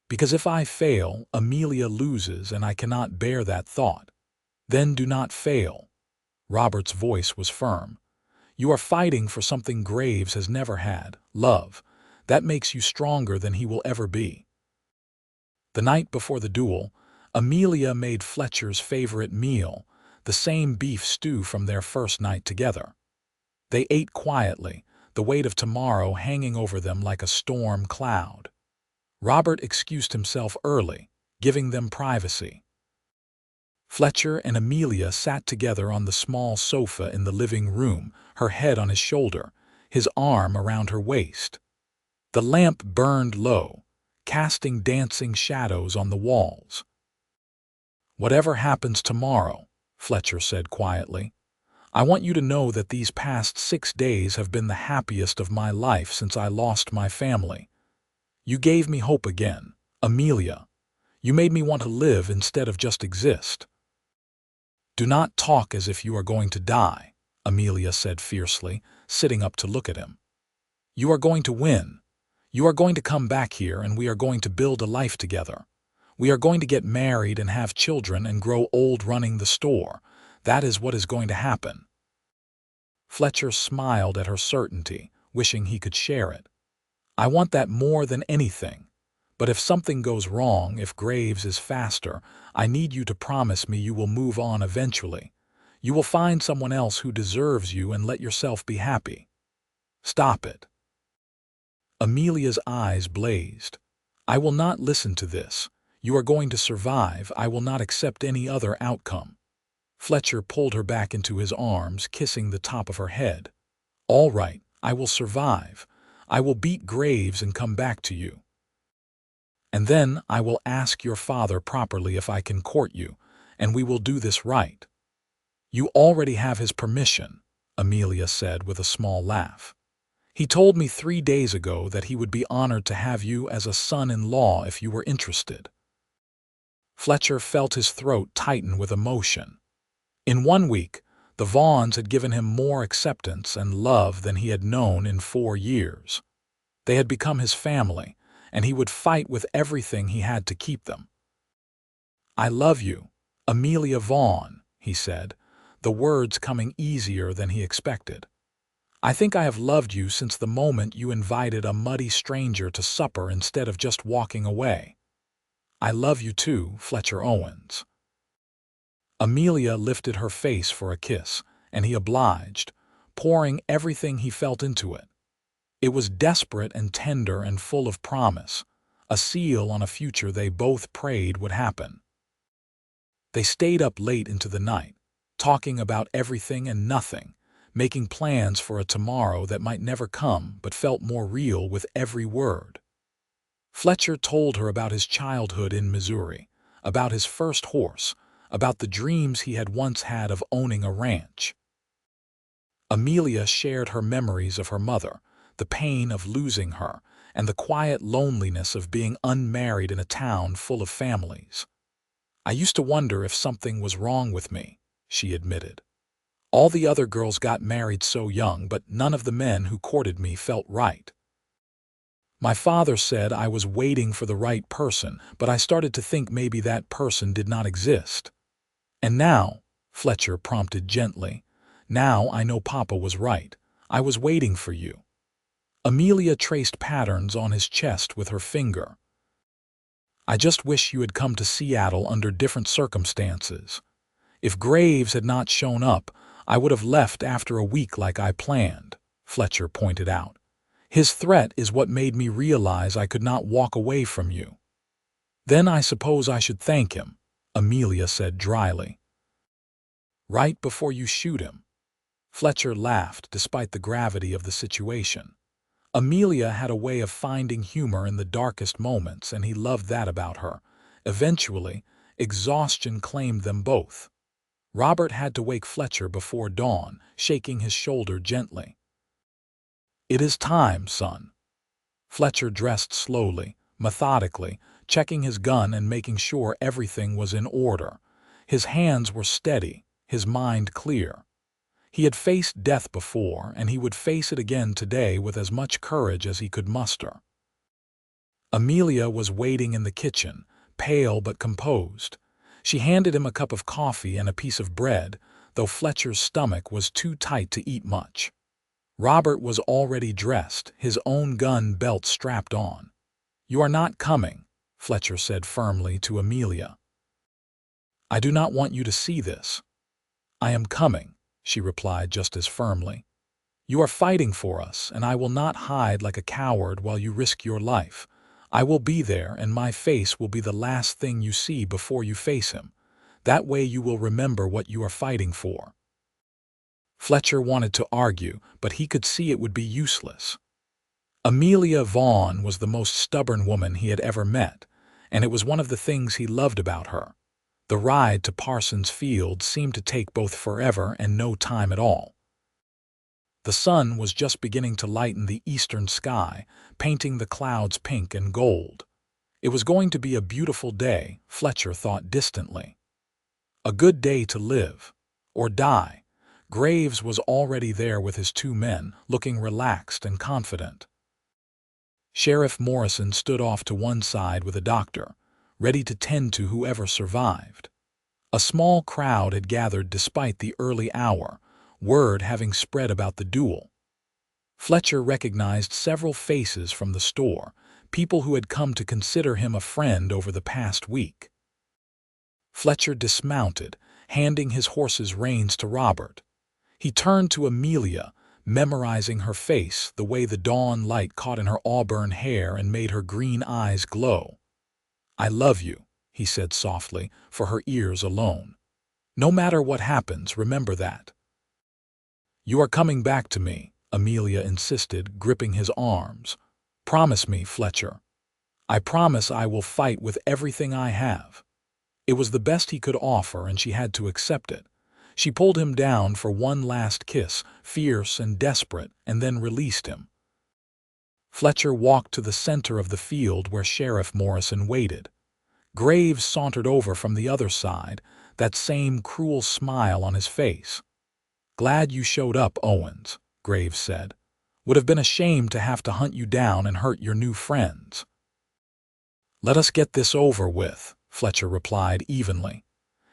"Because if I fail, Amelia loses, and I cannot bear that thought." "Then do not fail." Robert's voice was firm. "You are fighting for something Graves has never had, love. That makes you stronger than he will ever be." The night before the duel, Amelia made Fletcher's favorite meal, the same beef stew from their first night together. They ate quietly, the weight of tomorrow hanging over them like a storm cloud. Robert excused himself early, giving them privacy. Fletcher and Amelia sat together on the small sofa in the living room, her head on his shoulder, his arm around her waist. The lamp burned low, casting dancing shadows on the walls. "Whatever happens tomorrow," Fletcher said quietly, "I want you to know that these past 6 days have been the happiest of my life since I lost my family. You gave me hope again, Amelia. You made me want to live instead of just exist." "Do not talk as if you are going to die," Amelia said fiercely, sitting up to look at him. "You are going to win. You are going to come back here, and we are going to build a life together. We are going to get married and have children and grow old running the store. That is what is going to happen." Fletcher smiled at her certainty, wishing he could share it. "I want that more than anything. But if something goes wrong, if Graves is faster, I need you to promise me you will move on eventually. You will find someone else who deserves you and let yourself be happy." "Stop it." Amelia's eyes blazed. "I will not listen to this. You are going to survive. I will not accept any other outcome." Fletcher pulled her back into his arms, kissing the top of her head. "All right, I will survive. I will beat Graves and come back to you. And then I will ask your father properly if I can court you, and we will do this right." "You already have his permission," Amelia said with a small laugh. "He told me 3 days ago that he would be honored to have you as a son-in-law if you were interested." Fletcher felt his throat tighten with emotion. In 1 week, the Vaughns had given him more acceptance and love than he had known in 4 years. They had become his family, and he would fight with everything he had to keep them. "I love you, Amelia Vaughn," he said, the words coming easier than he expected. "I think I have loved you since the moment you invited a muddy stranger to supper instead of just walking away." "I love you too, Fletcher Owens." Amelia lifted her face for a kiss, and he obliged, pouring everything he felt into it. It was desperate and tender and full of promise, a seal on a future they both prayed would happen. They stayed up late into the night, talking about everything and nothing, making plans for a tomorrow that might never come but felt more real with every word. Fletcher told her about his childhood in Missouri, about his first horse, about the dreams he had once had of owning a ranch. Amelia shared her memories of her mother, the pain of losing her, and the quiet loneliness of being unmarried in a town full of families. "I used to wonder if something was wrong with me," she admitted. "All the other girls got married so young, but none of the men who courted me felt right. My father said I was waiting for the right person, but I started to think maybe that person did not exist. And now," Fletcher prompted gently, "now I know Papa was right. I was waiting for you." Amelia traced patterns on his chest with her finger. "I just wish you had come to Seattle under different circumstances. If Graves had not shown up, I would have left after a week like I planned," Fletcher pointed out. "His threat is what made me realize I could not walk away from you." "Then I suppose I should thank him," Amelia said dryly. "Right before you shoot him." Fletcher laughed despite the gravity of the situation. Amelia had a way of finding humor in the darkest moments, and he loved that about her. Eventually, exhaustion claimed them both. Robert had to wake Fletcher before dawn, shaking his shoulder gently. "It is time, son." Fletcher dressed slowly, methodically, checking his gun and making sure everything was in order. His hands were steady, his mind clear. He had faced death before, and he would face it again today with as much courage as he could muster. Amelia was waiting in the kitchen, pale but composed. She handed him a cup of coffee and a piece of bread, though Fletcher's stomach was too tight to eat much. Robert was already dressed, his own gun belt strapped on. "You are not coming," Fletcher said firmly to Amelia. "I do not want you to see this." "I am coming," she replied just as firmly. "You are fighting for us, and I will not hide like a coward while you risk your life. I will be there, and my face will be the last thing you see before you face him. That way you will remember what you are fighting for." Fletcher wanted to argue, but he could see it would be useless. Amelia Vaughn was the most stubborn woman he had ever met, and it was one of the things he loved about her. The ride to Parsons Field seemed to take both forever and no time at all. The sun was just beginning to lighten the eastern sky, painting the clouds pink and gold. It was going to be a beautiful day, Fletcher thought distantly. A good day to live, or die. Graves was already there with his 2 men, looking relaxed and confident. Sheriff Morrison stood off to one side with a doctor, ready to tend to whoever survived. A small crowd had gathered despite the early hour, word having spread about the duel. Fletcher recognized several faces from the store, people who had come to consider him a friend over the past week. Fletcher dismounted, handing his horse's reins to Robert. He turned to Amelia, memorizing her face, the way the dawn light caught in her auburn hair and made her green eyes glow. "I love you," he said softly, for her ears alone. "No matter what happens, remember that." "You are coming back to me," Amelia insisted, gripping his arms. "Promise me, Fletcher." "I promise I will fight with everything I have." It was the best he could offer, and she had to accept it. She pulled him down for one last kiss, fierce and desperate, and then released him. Fletcher walked to the center of the field where Sheriff Morrison waited. Graves sauntered over from the other side, that same cruel smile on his face. "Glad you showed up, Owens," Graves said. "Would have been a shame to have to hunt you down and hurt your new friends." "Let us get this over with," Fletcher replied evenly.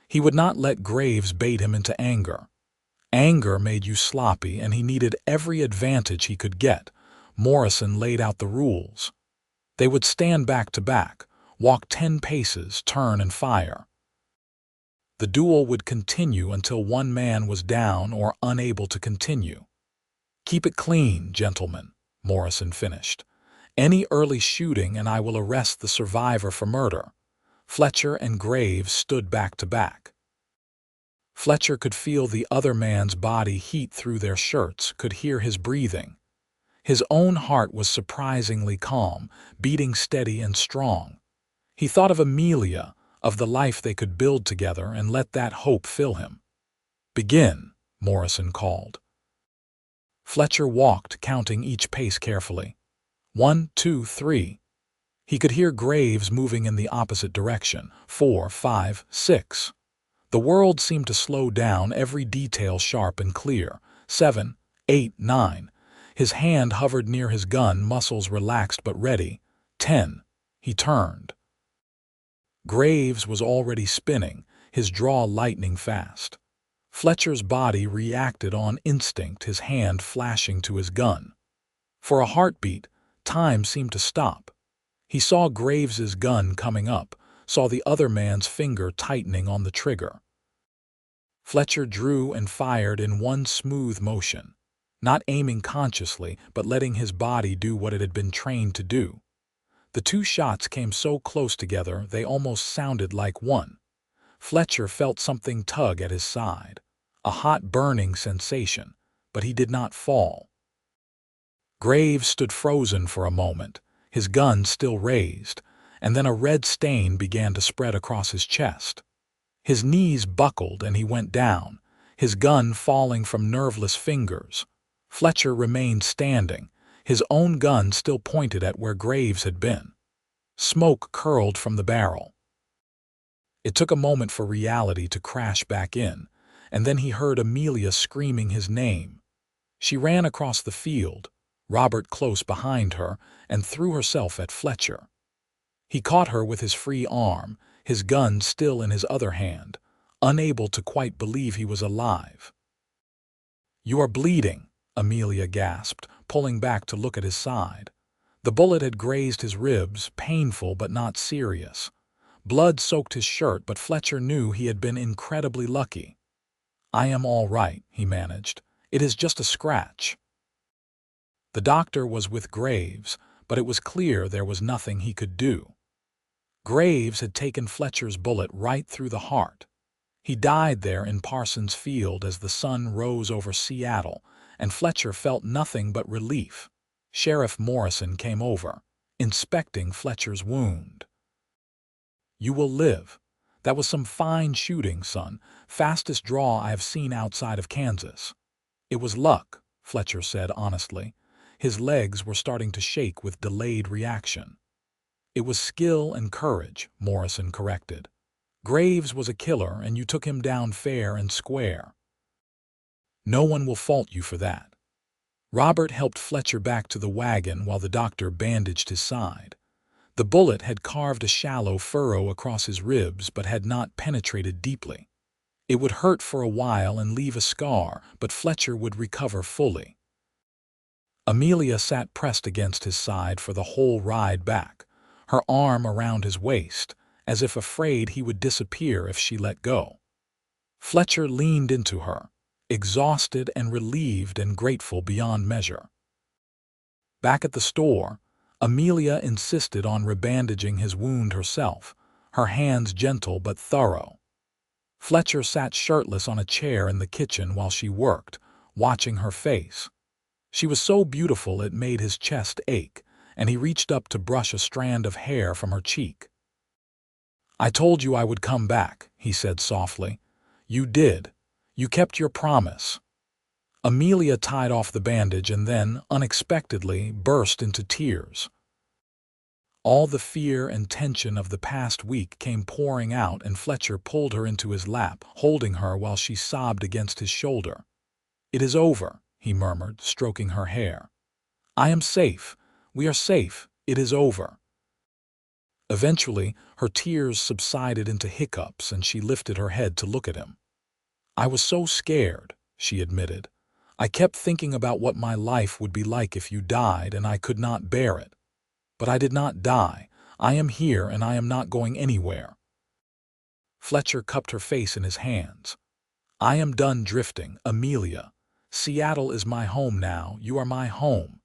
He would not let Graves bait him into anger. Anger made you sloppy, and he needed every advantage he could get. Morrison laid out the rules. They would stand back to back, walk 10 paces, turn and fire. The duel would continue until one man was down or unable to continue. Keep it clean, gentlemen, Morrison finished. Any early shooting and I will arrest the survivor for murder. Fletcher and Graves stood back to back. Fletcher could feel the other man's body heat through their shirts, could hear his breathing. His own heart was surprisingly calm, beating steady and strong. He thought of Amelia, of the life they could build together, and let that hope fill him. "Begin," Morrison called. Fletcher walked, counting each pace carefully. 1, 2, 3. He could hear Graves moving in the opposite direction. 4, 5, 6. The world seemed to slow down, every detail sharp and clear. 7, 8, 9. His hand hovered near his gun, muscles relaxed but ready. 10. He turned. Graves was already spinning, his draw lightning fast. Fletcher's body reacted on instinct, his hand flashing to his gun. For a heartbeat, time seemed to stop. He saw Graves's gun coming up, saw the other man's finger tightening on the trigger. Fletcher drew and fired in one smooth motion, not aiming consciously, but letting his body do what it had been trained to do. The two shots came so close together they almost sounded like one. Fletcher felt something tug at his side, a hot burning sensation, but he did not fall. Graves stood frozen for a moment, his gun still raised, and then a red stain began to spread across his chest. His knees buckled and he went down, his gun falling from nerveless fingers. Fletcher remained standing, his own gun still pointed at where Graves had been. Smoke curled from the barrel. It took a moment for reality to crash back in, and then he heard Amelia screaming his name. She ran across the field, Robert close behind her, and threw herself at Fletcher. He caught her with his free arm, his gun still in his other hand, unable to quite believe he was alive. "You are bleeding," Amelia gasped, pulling back to look at his side. The bullet had grazed his ribs, painful but not serious. Blood soaked his shirt, but Fletcher knew he had been incredibly lucky. "I am all right," he managed. "It is just a scratch." The doctor was with Graves, but it was clear there was nothing he could do. Graves had taken Fletcher's bullet right through the heart. He died there in Parsons Field as the sun rose over Seattle, and Fletcher felt nothing but relief. Sheriff Morrison came over, inspecting Fletcher's wound. "You will live. That was some fine shooting, son. Fastest draw I have seen outside of Kansas." "It was luck," Fletcher said honestly. His legs were starting to shake with delayed reaction. "It was skill and courage," Morrison corrected. "Graves was a killer, and you took him down fair and square. No one will fault you for that." Robert helped Fletcher back to the wagon while the doctor bandaged his side. The bullet had carved a shallow furrow across his ribs but had not penetrated deeply. It would hurt for a while and leave a scar, but Fletcher would recover fully. Amelia sat pressed against his side for the whole ride back, her arm around his waist, as if afraid he would disappear if she let go. Fletcher leaned into her, exhausted and relieved and grateful beyond measure. Back at the store, Amelia insisted on rebandaging his wound herself, her hands gentle but thorough. Fletcher sat shirtless on a chair in the kitchen while she worked, watching her face. She was so beautiful it made his chest ache, and he reached up to brush a strand of hair from her cheek. "I told you I would come back," he said softly. "You did. You kept your promise." Amelia tied off the bandage and then, unexpectedly, burst into tears. All the fear and tension of the past week came pouring out, and Fletcher pulled her into his lap, holding her while she sobbed against his shoulder. "It is over," he murmured, stroking her hair. "I am safe. We are safe. It is over." Eventually, her tears subsided into hiccups, and she lifted her head to look at him. "I was so scared," she admitted. "I kept thinking about what my life would be like if you died, and I could not bear it. But I did not die. I am here, and I am not going anywhere." Fletcher cupped her face in his hands. "I am done drifting, Amelia. Seattle is my home now. You are my home.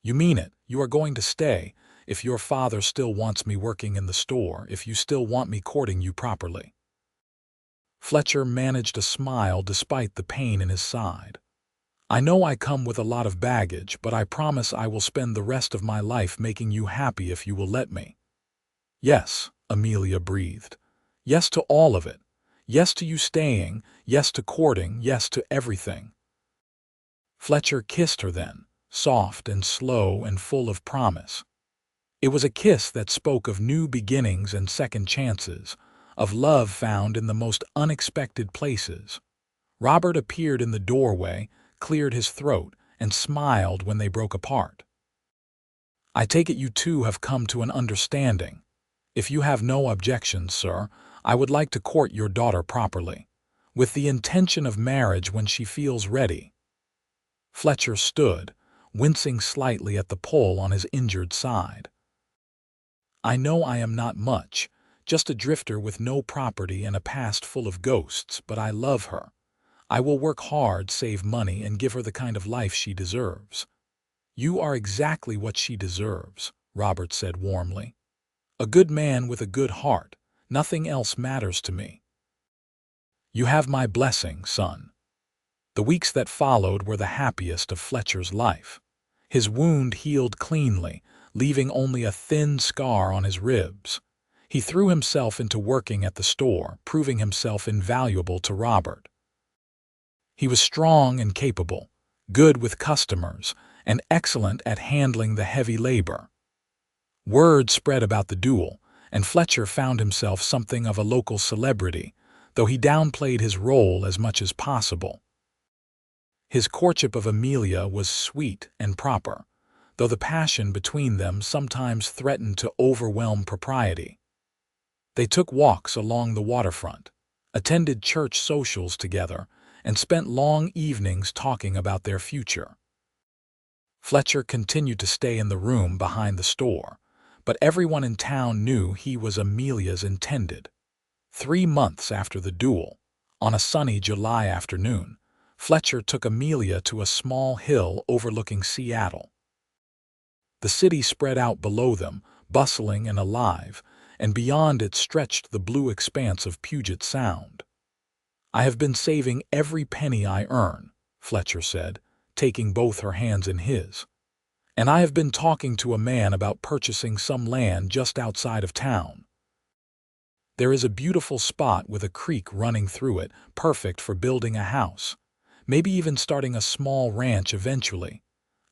You mean it. You are going to stay. If your father still wants me working in the store, if you still want me courting you properly." Fletcher managed a smile despite the pain in his side. "I know I come with a lot of baggage, but I promise I will spend the rest of my life making you happy if you will let me." "Yes," Amelia breathed. "Yes to all of it. Yes to you staying, yes to courting, yes to everything." Fletcher kissed her then, soft and slow and full of promise. It was a kiss that spoke of new beginnings and second chances, of love found in the most unexpected places. Robert appeared in the doorway, cleared his throat, and smiled when they broke apart. "I take it you two have come to an understanding. If you have no objections, sir, I would like to court your daughter properly, with the intention of marriage when she feels ready." Fletcher stood, wincing slightly at the pull on his injured side. "I know I am not much, just a drifter with no property and a past full of ghosts, but I love her. I will work hard, save money, and give her the kind of life she deserves." "You are exactly what she deserves," Robert said warmly. "A good man with a good heart. Nothing else matters to me." "You have my blessing, son." The weeks that followed were the happiest of Fletcher's life. His wound healed cleanly, leaving only a thin scar on his ribs. He threw himself into working at the store, proving himself invaluable to Robert. He was strong and capable, good with customers, and excellent at handling the heavy labor. Word spread about the duel, and Fletcher found himself something of a local celebrity, though he downplayed his role as much as possible. His courtship of Amelia was sweet and proper, though the passion between them sometimes threatened to overwhelm propriety. They took walks along the waterfront, attended church socials together, and spent long evenings talking about their future. Fletcher continued to stay in the room behind the store, but everyone in town knew he was Amelia's intended. 3 months after the duel, on a sunny July afternoon, Fletcher took Amelia to a small hill overlooking Seattle. The city spread out below them, bustling and alive, and beyond it stretched the blue expanse of Puget Sound. "I have been saving every penny I earn," Fletcher said, taking both her hands in his. "And I have been talking to a man about purchasing some land just outside of town. There is a beautiful spot with a creek running through it, perfect for building a house. Maybe even starting a small ranch eventually."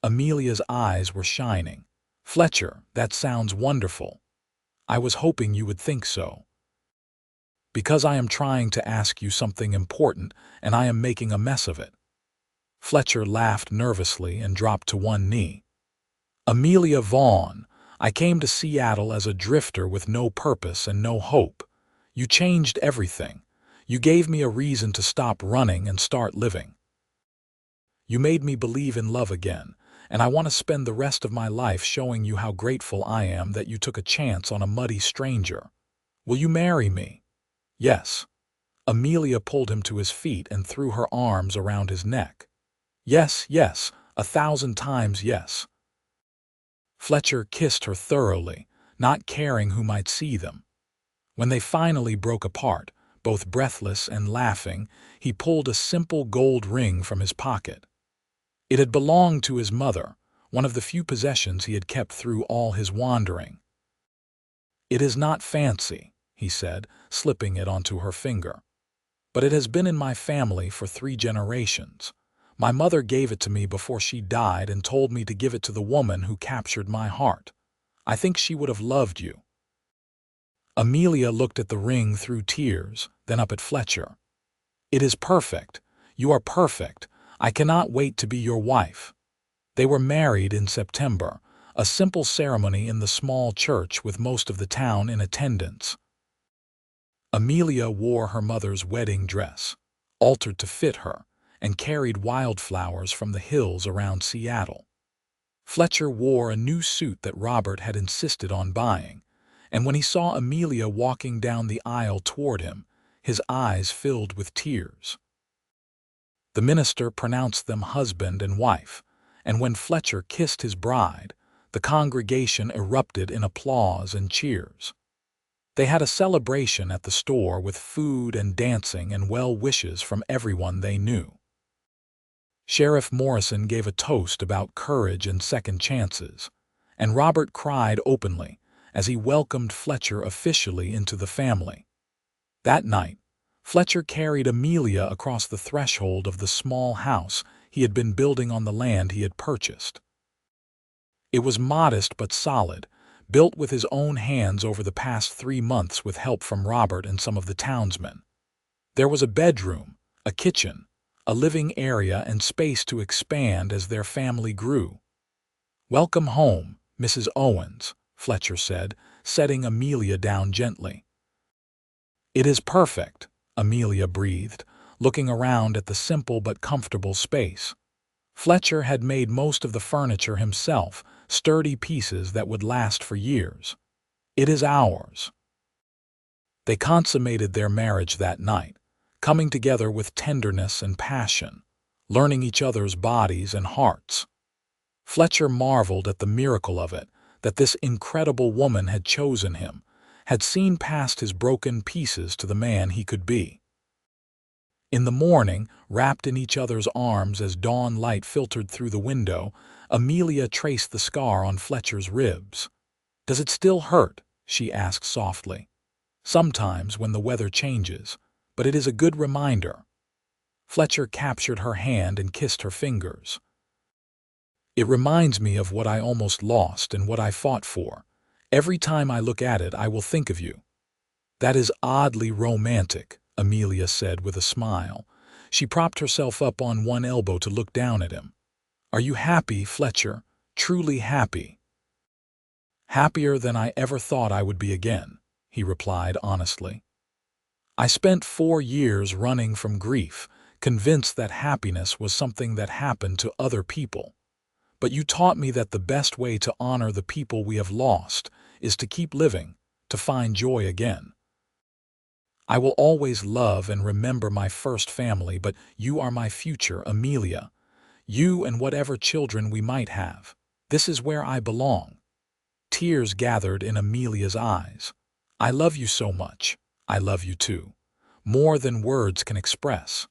Amelia's eyes were shining. "Fletcher, that sounds wonderful. I was hoping you would think so." "Because I am trying to ask you something important, and I am making a mess of it." Fletcher laughed nervously and dropped to one knee. "Amelia Vaughn, I came to Seattle as a drifter with no purpose and no hope. You changed everything. You gave me a reason to stop running and start living. You made me believe in love again, and I want to spend the rest of my life showing you how grateful I am that you took a chance on a muddy stranger. Will you marry me?" "Yes." Amelia pulled him to his feet and threw her arms around his neck. "Yes, yes, 1,000 times yes." Fletcher kissed her thoroughly, not caring who might see them. When they finally broke apart, both breathless and laughing, he pulled a simple gold ring from his pocket. It had belonged to his mother, one of the few possessions he had kept through all his wandering. "It is not fancy," he said, slipping it onto her finger. "But it has been in my family for 3 generations. My mother gave it to me before she died and told me to give it to the woman who captured my heart. I think she would have loved you." Amelia looked at the ring through tears, then up at Fletcher. "It is perfect. You are perfect. I cannot wait to be your wife." They were married in September, a simple ceremony in the small church with most of the town in attendance. Amelia wore her mother's wedding dress, altered to fit her, and carried wildflowers from the hills around Seattle. Fletcher wore a new suit that Robert had insisted on buying, and when he saw Amelia walking down the aisle toward him, his eyes filled with tears. The minister pronounced them husband and wife, and when Fletcher kissed his bride, the congregation erupted in applause and cheers. They had a celebration at the store with food and dancing and well wishes from everyone they knew. Sheriff Morrison gave a toast about courage and second chances, and Robert cried openly as he welcomed Fletcher officially into the family. That night, Fletcher carried Amelia across the threshold of the small house he had been building on the land he had purchased. It was modest but solid, built with his own hands over the past 3 months with help from Robert and some of the townsmen. There was a bedroom, a kitchen, a living area, and space to expand as their family grew. "Welcome home, Mrs. Owens," Fletcher said, setting Amelia down gently. "It is perfect," Amelia breathed, looking around at the simple but comfortable space. Fletcher had made most of the furniture himself, sturdy pieces that would last for years. "It is ours." They consummated their marriage that night, coming together with tenderness and passion, learning each other's bodies and hearts. Fletcher marveled at the miracle of it, that this incredible woman had chosen him, had seen past his broken pieces to the man he could be. In the morning, wrapped in each other's arms as dawn light filtered through the window, Amelia traced the scar on Fletcher's ribs. "Does it still hurt?" she asked softly. "Sometimes when the weather changes, but it is a good reminder." Fletcher captured her hand and kissed her fingers. "It reminds me of what I almost lost and what I fought for. Every time I look at it, I will think of you." "That is oddly romantic," Amelia said with a smile. She propped herself up on one elbow to look down at him. "Are you happy, Fletcher? Truly happy?" "Happier than I ever thought I would be again," he replied honestly. "I spent 4 years running from grief, convinced that happiness was something that happened to other people. But you taught me that the best way to honor the people we have lost is to keep living, to find joy again. I will always love and remember my first family, but you are my future, Amelia. You and whatever children we might have. This is where I belong." Tears gathered in Amelia's eyes. "I love you so much. I love you too. More than words can express."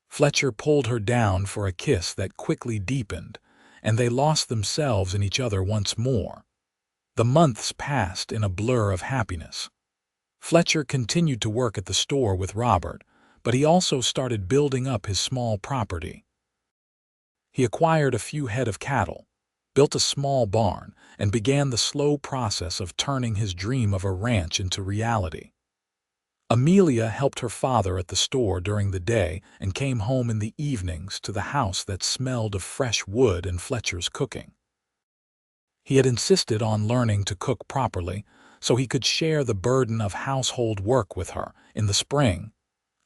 Fletcher pulled her down for a kiss that quickly deepened, and they lost themselves in each other once more. The months passed in a blur of happiness. Fletcher continued to work at the store with Robert, but he also started building up his small property. He acquired a few head of cattle, built a small barn, and began the slow process of turning his dream of a ranch into reality. Amelia helped her father at the store during the day and came home in the evenings to the house that smelled of fresh wood and Fletcher's cooking. He had insisted on learning to cook properly so he could share the burden of household work with her. In the spring,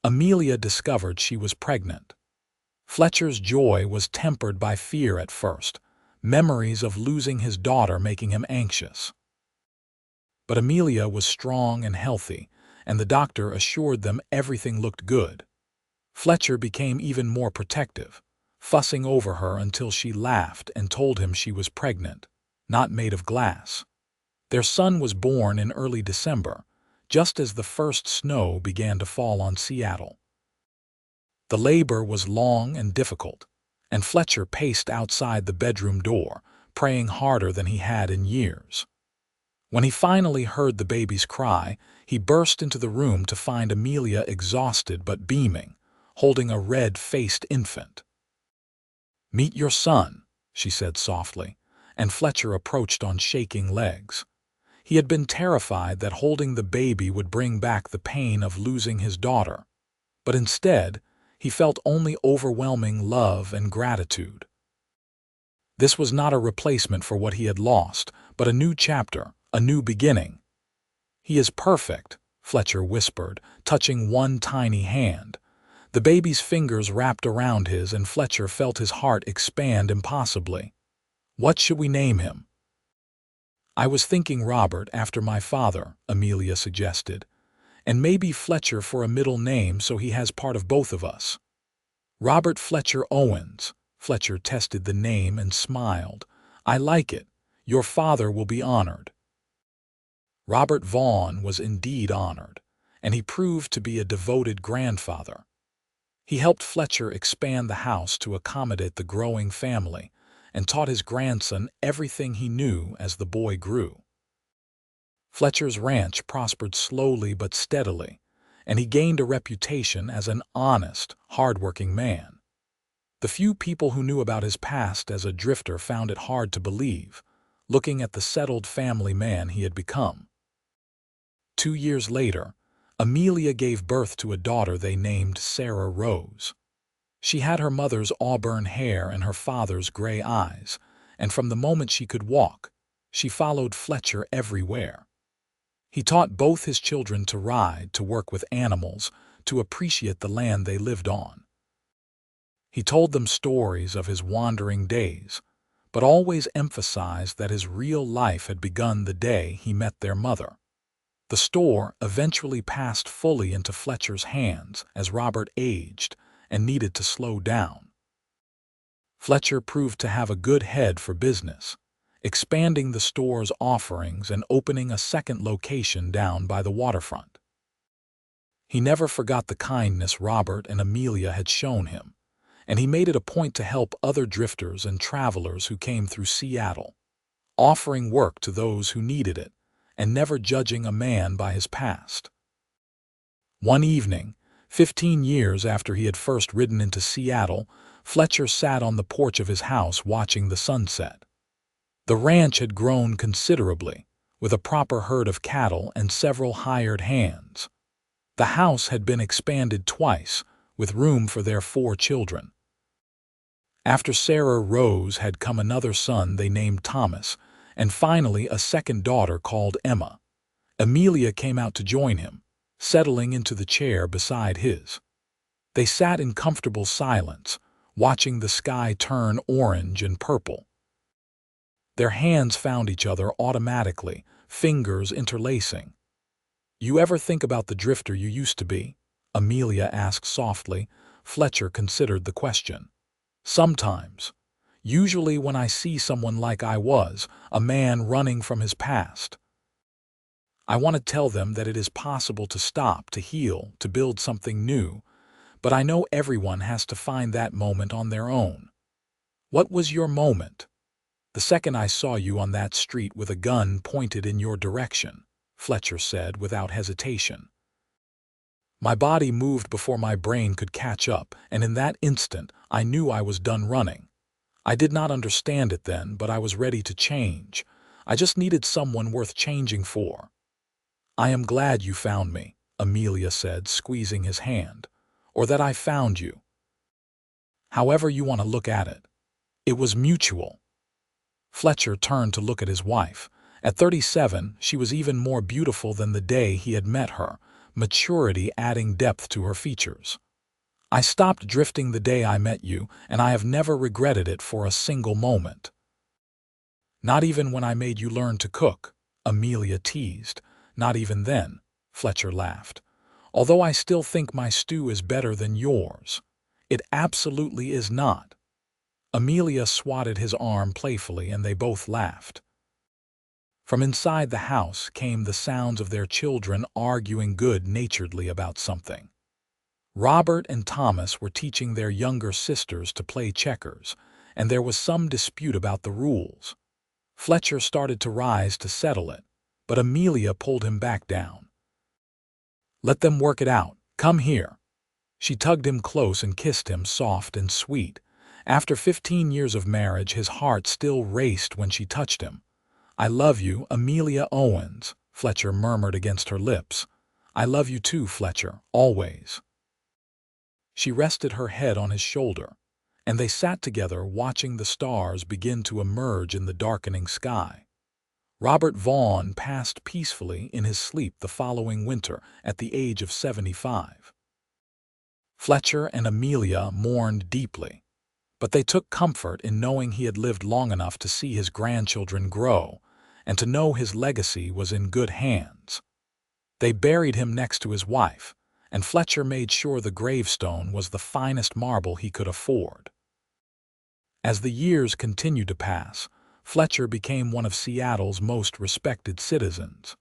Amelia discovered she was pregnant. Fletcher's joy was tempered by fear at first, memories of losing his daughter making him anxious. But Amelia was strong and healthy, and the doctor assured them everything looked good. Fletcher became even more protective, fussing over her until she laughed and told him she was pregnant, not made of glass. Their son was born in early December, just as the first snow began to fall on Seattle. The labor was long and difficult, and Fletcher paced outside the bedroom door, praying harder than he had in years. When he finally heard the baby's cry, he burst into the room to find Amelia exhausted but beaming, holding a red-faced infant. "Meet your son," she said softly, and Fletcher approached on shaking legs. He had been terrified that holding the baby would bring back the pain of losing his daughter, but instead, he felt only overwhelming love and gratitude. This was not a replacement for what he had lost, but a new chapter, a new beginning. "He is perfect," Fletcher whispered, touching one tiny hand. The baby's fingers wrapped around his, and Fletcher felt his heart expand impossibly. "What should we name him?" "I was thinking Robert after my father," Amelia suggested, "and maybe Fletcher for a middle name so he has part of both of us." Robert Fletcher Owens. Fletcher tested the name and smiled. I like it. Your father will be honored. Robert Vaughn was indeed honored, and he proved to be a devoted grandfather. He helped Fletcher expand the house to accommodate the growing family and taught his grandson everything he knew as the boy grew. Fletcher's ranch prospered slowly but steadily, and he gained a reputation as an honest, hard-working man. The few people who knew about his past as a drifter found it hard to believe, looking at the settled family man he had become. 2 years later, Amelia gave birth to a daughter they named Sarah Rose. She had her mother's auburn hair and her father's gray eyes, and from the moment she could walk, she followed Fletcher everywhere. He taught both his children to ride, to work with animals, to appreciate the land they lived on. He told them stories of his wandering days, but always emphasized that his real life had begun the day he met their mother. The store eventually passed fully into Fletcher's hands as Robert aged and needed to slow down. Fletcher proved to have a good head for business, expanding the store's offerings and opening a second location down by the waterfront. He never forgot the kindness Robert and Amelia had shown him, and he made it a point to help other drifters and travelers who came through Seattle, offering work to those who needed it and never judging a man by his past. One evening, 15 years after he had first ridden into Seattle, Fletcher sat on the porch of his house watching the sunset. The ranch had grown considerably, with a proper herd of cattle and several hired hands. The house had been expanded twice, with room for their 4 children. After Sarah Rose had come another son they named Thomas, and finally a second daughter called Emma. Amelia came out to join him, settling into the chair beside his. They sat in comfortable silence, watching the sky turn orange and purple. Their hands found each other automatically, fingers interlacing. You ever think about the drifter you used to be? Amelia asked softly. Fletcher considered the question. Sometimes. Usually when I see someone like I was, a man running from his past. I want to tell them that it is possible to stop, to heal, to build something new, but I know everyone has to find that moment on their own. What was your moment? The second I saw you on that street with a gun pointed in your direction, Fletcher said without hesitation. My body moved before my brain could catch up, and in that instant I knew I was done running. I did not understand it then, but I was ready to change. I just needed someone worth changing for. I am glad you found me, Amelia said, squeezing his hand, or that I found you. However you want to look at it. It was mutual. Fletcher turned to look at his wife. At 37, she was even more beautiful than the day he had met her, maturity adding depth to her features. I stopped drifting the day I met you, and I have never regretted it for a single moment. Not even when I made you learn to cook, Amelia teased. Not even then, Fletcher laughed. Although I still think my stew is better than yours. It absolutely is not. Amelia swatted his arm playfully, and they both laughed. From inside the house came the sounds of their children arguing good-naturedly about something. Robert and Thomas were teaching their younger sisters to play checkers, and there was some dispute about the rules. Fletcher started to rise to settle it, but Amelia pulled him back down. Let them work it out. Come here. She tugged him close and kissed him soft and sweet. After 15 years of marriage, his heart still raced when she touched him. I love you, Amelia Owens, Fletcher murmured against her lips. I love you too, Fletcher, always. She rested her head on his shoulder, and they sat together watching the stars begin to emerge in the darkening sky. Robert Vaughn passed peacefully in his sleep the following winter at the age of 75. Fletcher and Amelia mourned deeply, but they took comfort in knowing he had lived long enough to see his grandchildren grow and to know his legacy was in good hands. They buried him next to his wife, and Fletcher made sure the gravestone was the finest marble he could afford. As the years continued to pass, Fletcher became one of Seattle's most respected citizens.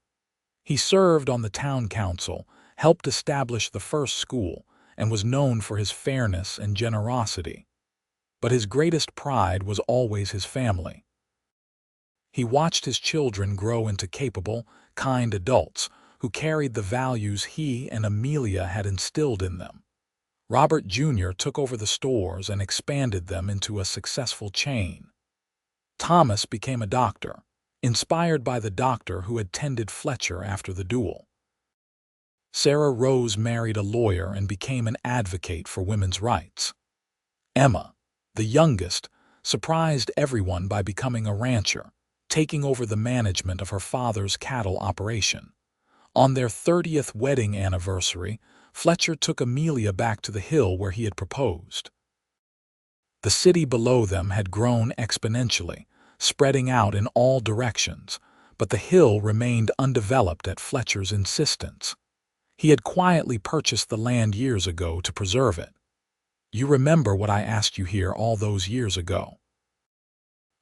He served on the town council, helped establish the first school, and was known for his fairness and generosity. But his greatest pride was always his family. He watched his children grow into capable, kind adults who carried the values he and Amelia had instilled in them. Robert Jr. took over the stores and expanded them into a successful chain. Thomas became a doctor, inspired by the doctor who had tended Fletcher after the duel. Sarah Rose married a lawyer and became an advocate for women's rights. Emma, the youngest, surprised everyone by becoming a rancher, taking over the management of her father's cattle operation. On their 30th wedding anniversary, Fletcher took Amelia back to the hill where he had proposed. The city below them had grown exponentially, spreading out in all directions, but the hill remained undeveloped at Fletcher's insistence. He had quietly purchased the land years ago to preserve it. "You remember what I asked you here all those years ago?"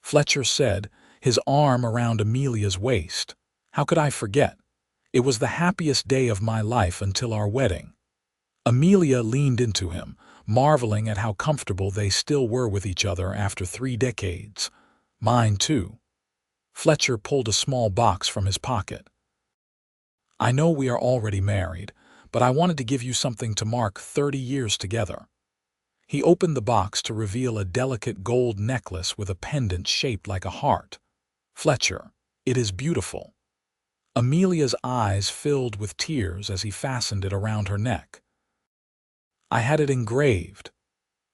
Fletcher said, his arm around Amelia's waist. "How could I forget? It was the happiest day of my life until our wedding." Amelia leaned into him, marveling at how comfortable they still were with each other after 3 decades. "Mine too." Fletcher pulled a small box from his pocket. "I know we are already married, but I wanted to give you something to mark 30 years together." He opened the box to reveal a delicate gold necklace with a pendant shaped like a heart. "Fletcher, it is beautiful." Amelia's eyes filled with tears as he fastened it around her neck. "I had it engraved."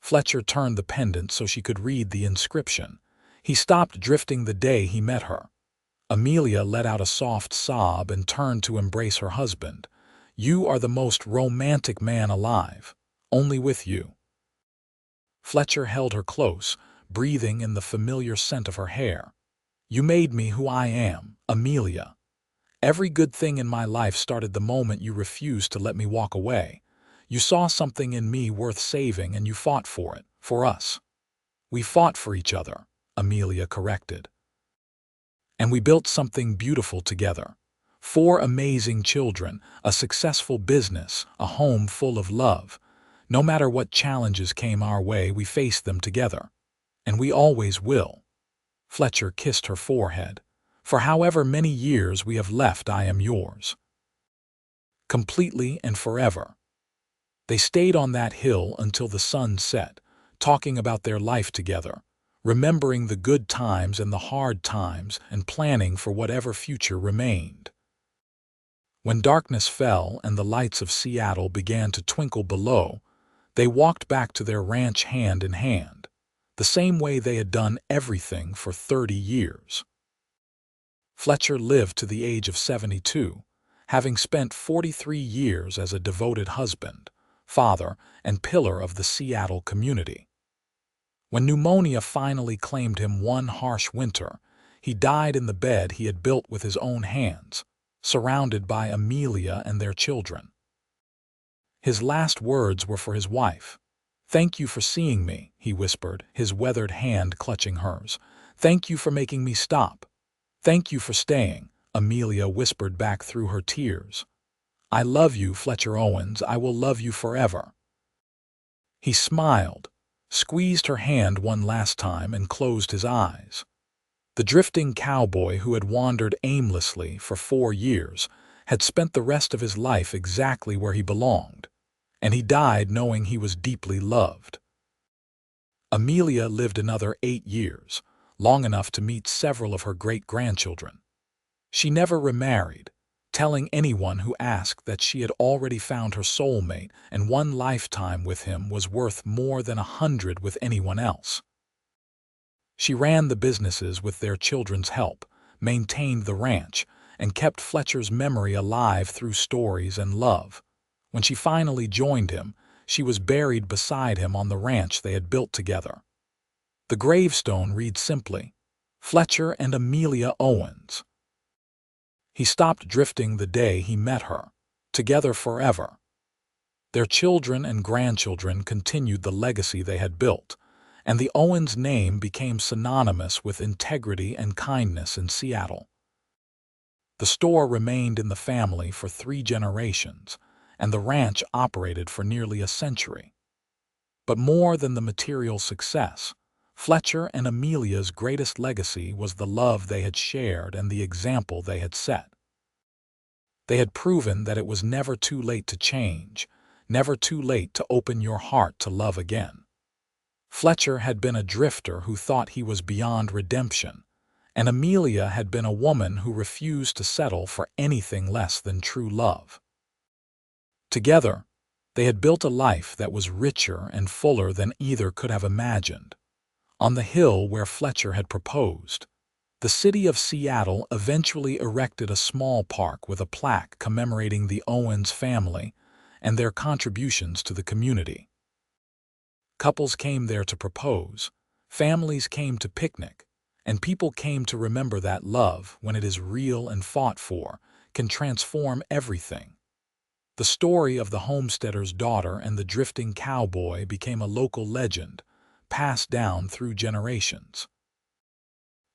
Fletcher turned the pendant so she could read the inscription. He stopped drifting the day he met her. Amelia let out a soft sob and turned to embrace her husband. "You are the most romantic man alive. Only with you." Fletcher held her close, breathing in the familiar scent of her hair. "You made me who I am, Amelia. Every good thing in my life started the moment you refused to let me walk away. You saw something in me worth saving and you fought for it, for us." "We fought for each other," Amelia corrected. "And we built something beautiful together. 4 amazing children, a successful business, a home full of love. No matter what challenges came our way, we faced them together. And we always will." Fletcher kissed her forehead. "For however many years we have left, I am yours. Completely and forever." They stayed on that hill until the sun set, talking about their life together, remembering the good times and the hard times and planning for whatever future remained. When darkness fell and the lights of Seattle began to twinkle below, they walked back to their ranch hand in hand, the same way they had done everything for 30 years. Fletcher lived to the age of 72, having spent 43 years as a devoted husband, father, and pillar of the Seattle community. When pneumonia finally claimed him one harsh winter, he died in the bed he had built with his own hands, surrounded by Amelia and their children. His last words were for his wife. "Thank you for seeing me," he whispered, his weathered hand clutching hers. "Thank you for making me stop. Thank you for staying," Amelia whispered back through her tears. "I love you, Fletcher Owens. I will love you forever." He smiled, squeezed her hand one last time, and closed his eyes. The drifting cowboy who had wandered aimlessly for 4 years had spent the rest of his life exactly where he belonged, and he died knowing he was deeply loved. Amelia lived another 8 years, long enough to meet several of her great-grandchildren. She never remarried, telling anyone who asked that she had already found her soulmate and one lifetime with him was worth more than 100 with anyone else. She ran the businesses with their children's help, maintained the ranch, and kept Fletcher's memory alive through stories and love. When she finally joined him, she was buried beside him on the ranch they had built together. The gravestone reads simply, "Fletcher and Amelia Owens." He stopped drifting the day he met her, together forever. Their children and grandchildren continued the legacy they had built, and the Owens name became synonymous with integrity and kindness in Seattle. The store remained in the family for 3 generations, and the ranch operated for nearly a century. But more than the material success, Fletcher and Amelia's greatest legacy was the love they had shared and the example they had set. They had proven that it was never too late to change, never too late to open your heart to love again. Fletcher had been a drifter who thought he was beyond redemption, and Amelia had been a woman who refused to settle for anything less than true love. Together, they had built a life that was richer and fuller than either could have imagined. On the hill where Fletcher had proposed, the city of Seattle eventually erected a small park with a plaque commemorating the Owens family and their contributions to the community. Couples came there to propose, families came to picnic, and people came to remember that love, when it is real and fought for, can transform everything. The story of the homesteader's daughter and the drifting cowboy became a local legend, passed down through generations.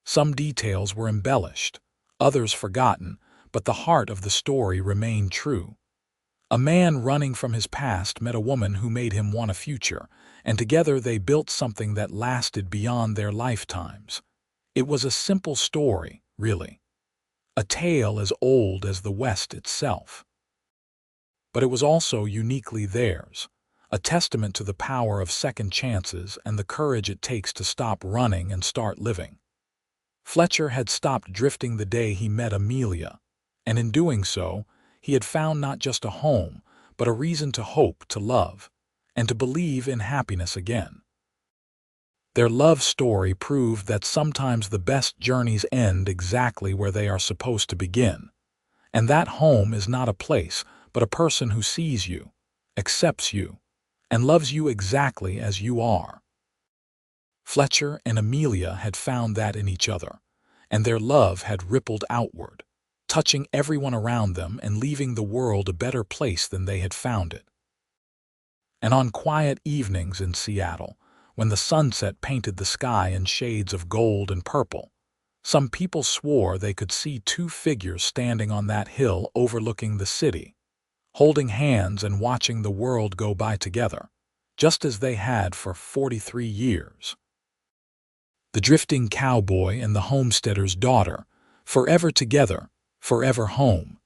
Some details were embellished, others forgotten, but the heart of the story remained true. A man running from his past met a woman who made him want a future, and together they built something that lasted beyond their lifetimes. It was a simple story, really. A tale as old as the West itself. But it was also uniquely theirs, a testament to the power of second chances and the courage it takes to stop running and start living. Fletcher had stopped drifting the day he met Amelia, and in doing so, he had found not just a home, but a reason to hope, to love, and to believe in happiness again. Their love story proved that sometimes the best journeys end exactly where they are supposed to begin, and that home is not a place, but a person who sees you, accepts you, and loves you exactly as you are. Fletcher and Amelia had found that in each other, and their love had rippled outward, touching everyone around them and leaving the world a better place than they had found it. And on quiet evenings in Seattle, when the sunset painted the sky in shades of gold and purple, some people swore they could see 2 figures standing on that hill overlooking the city, holding hands and watching the world go by together, just as they had for 43 years. The drifting cowboy and the homesteader's daughter, forever together, forever home.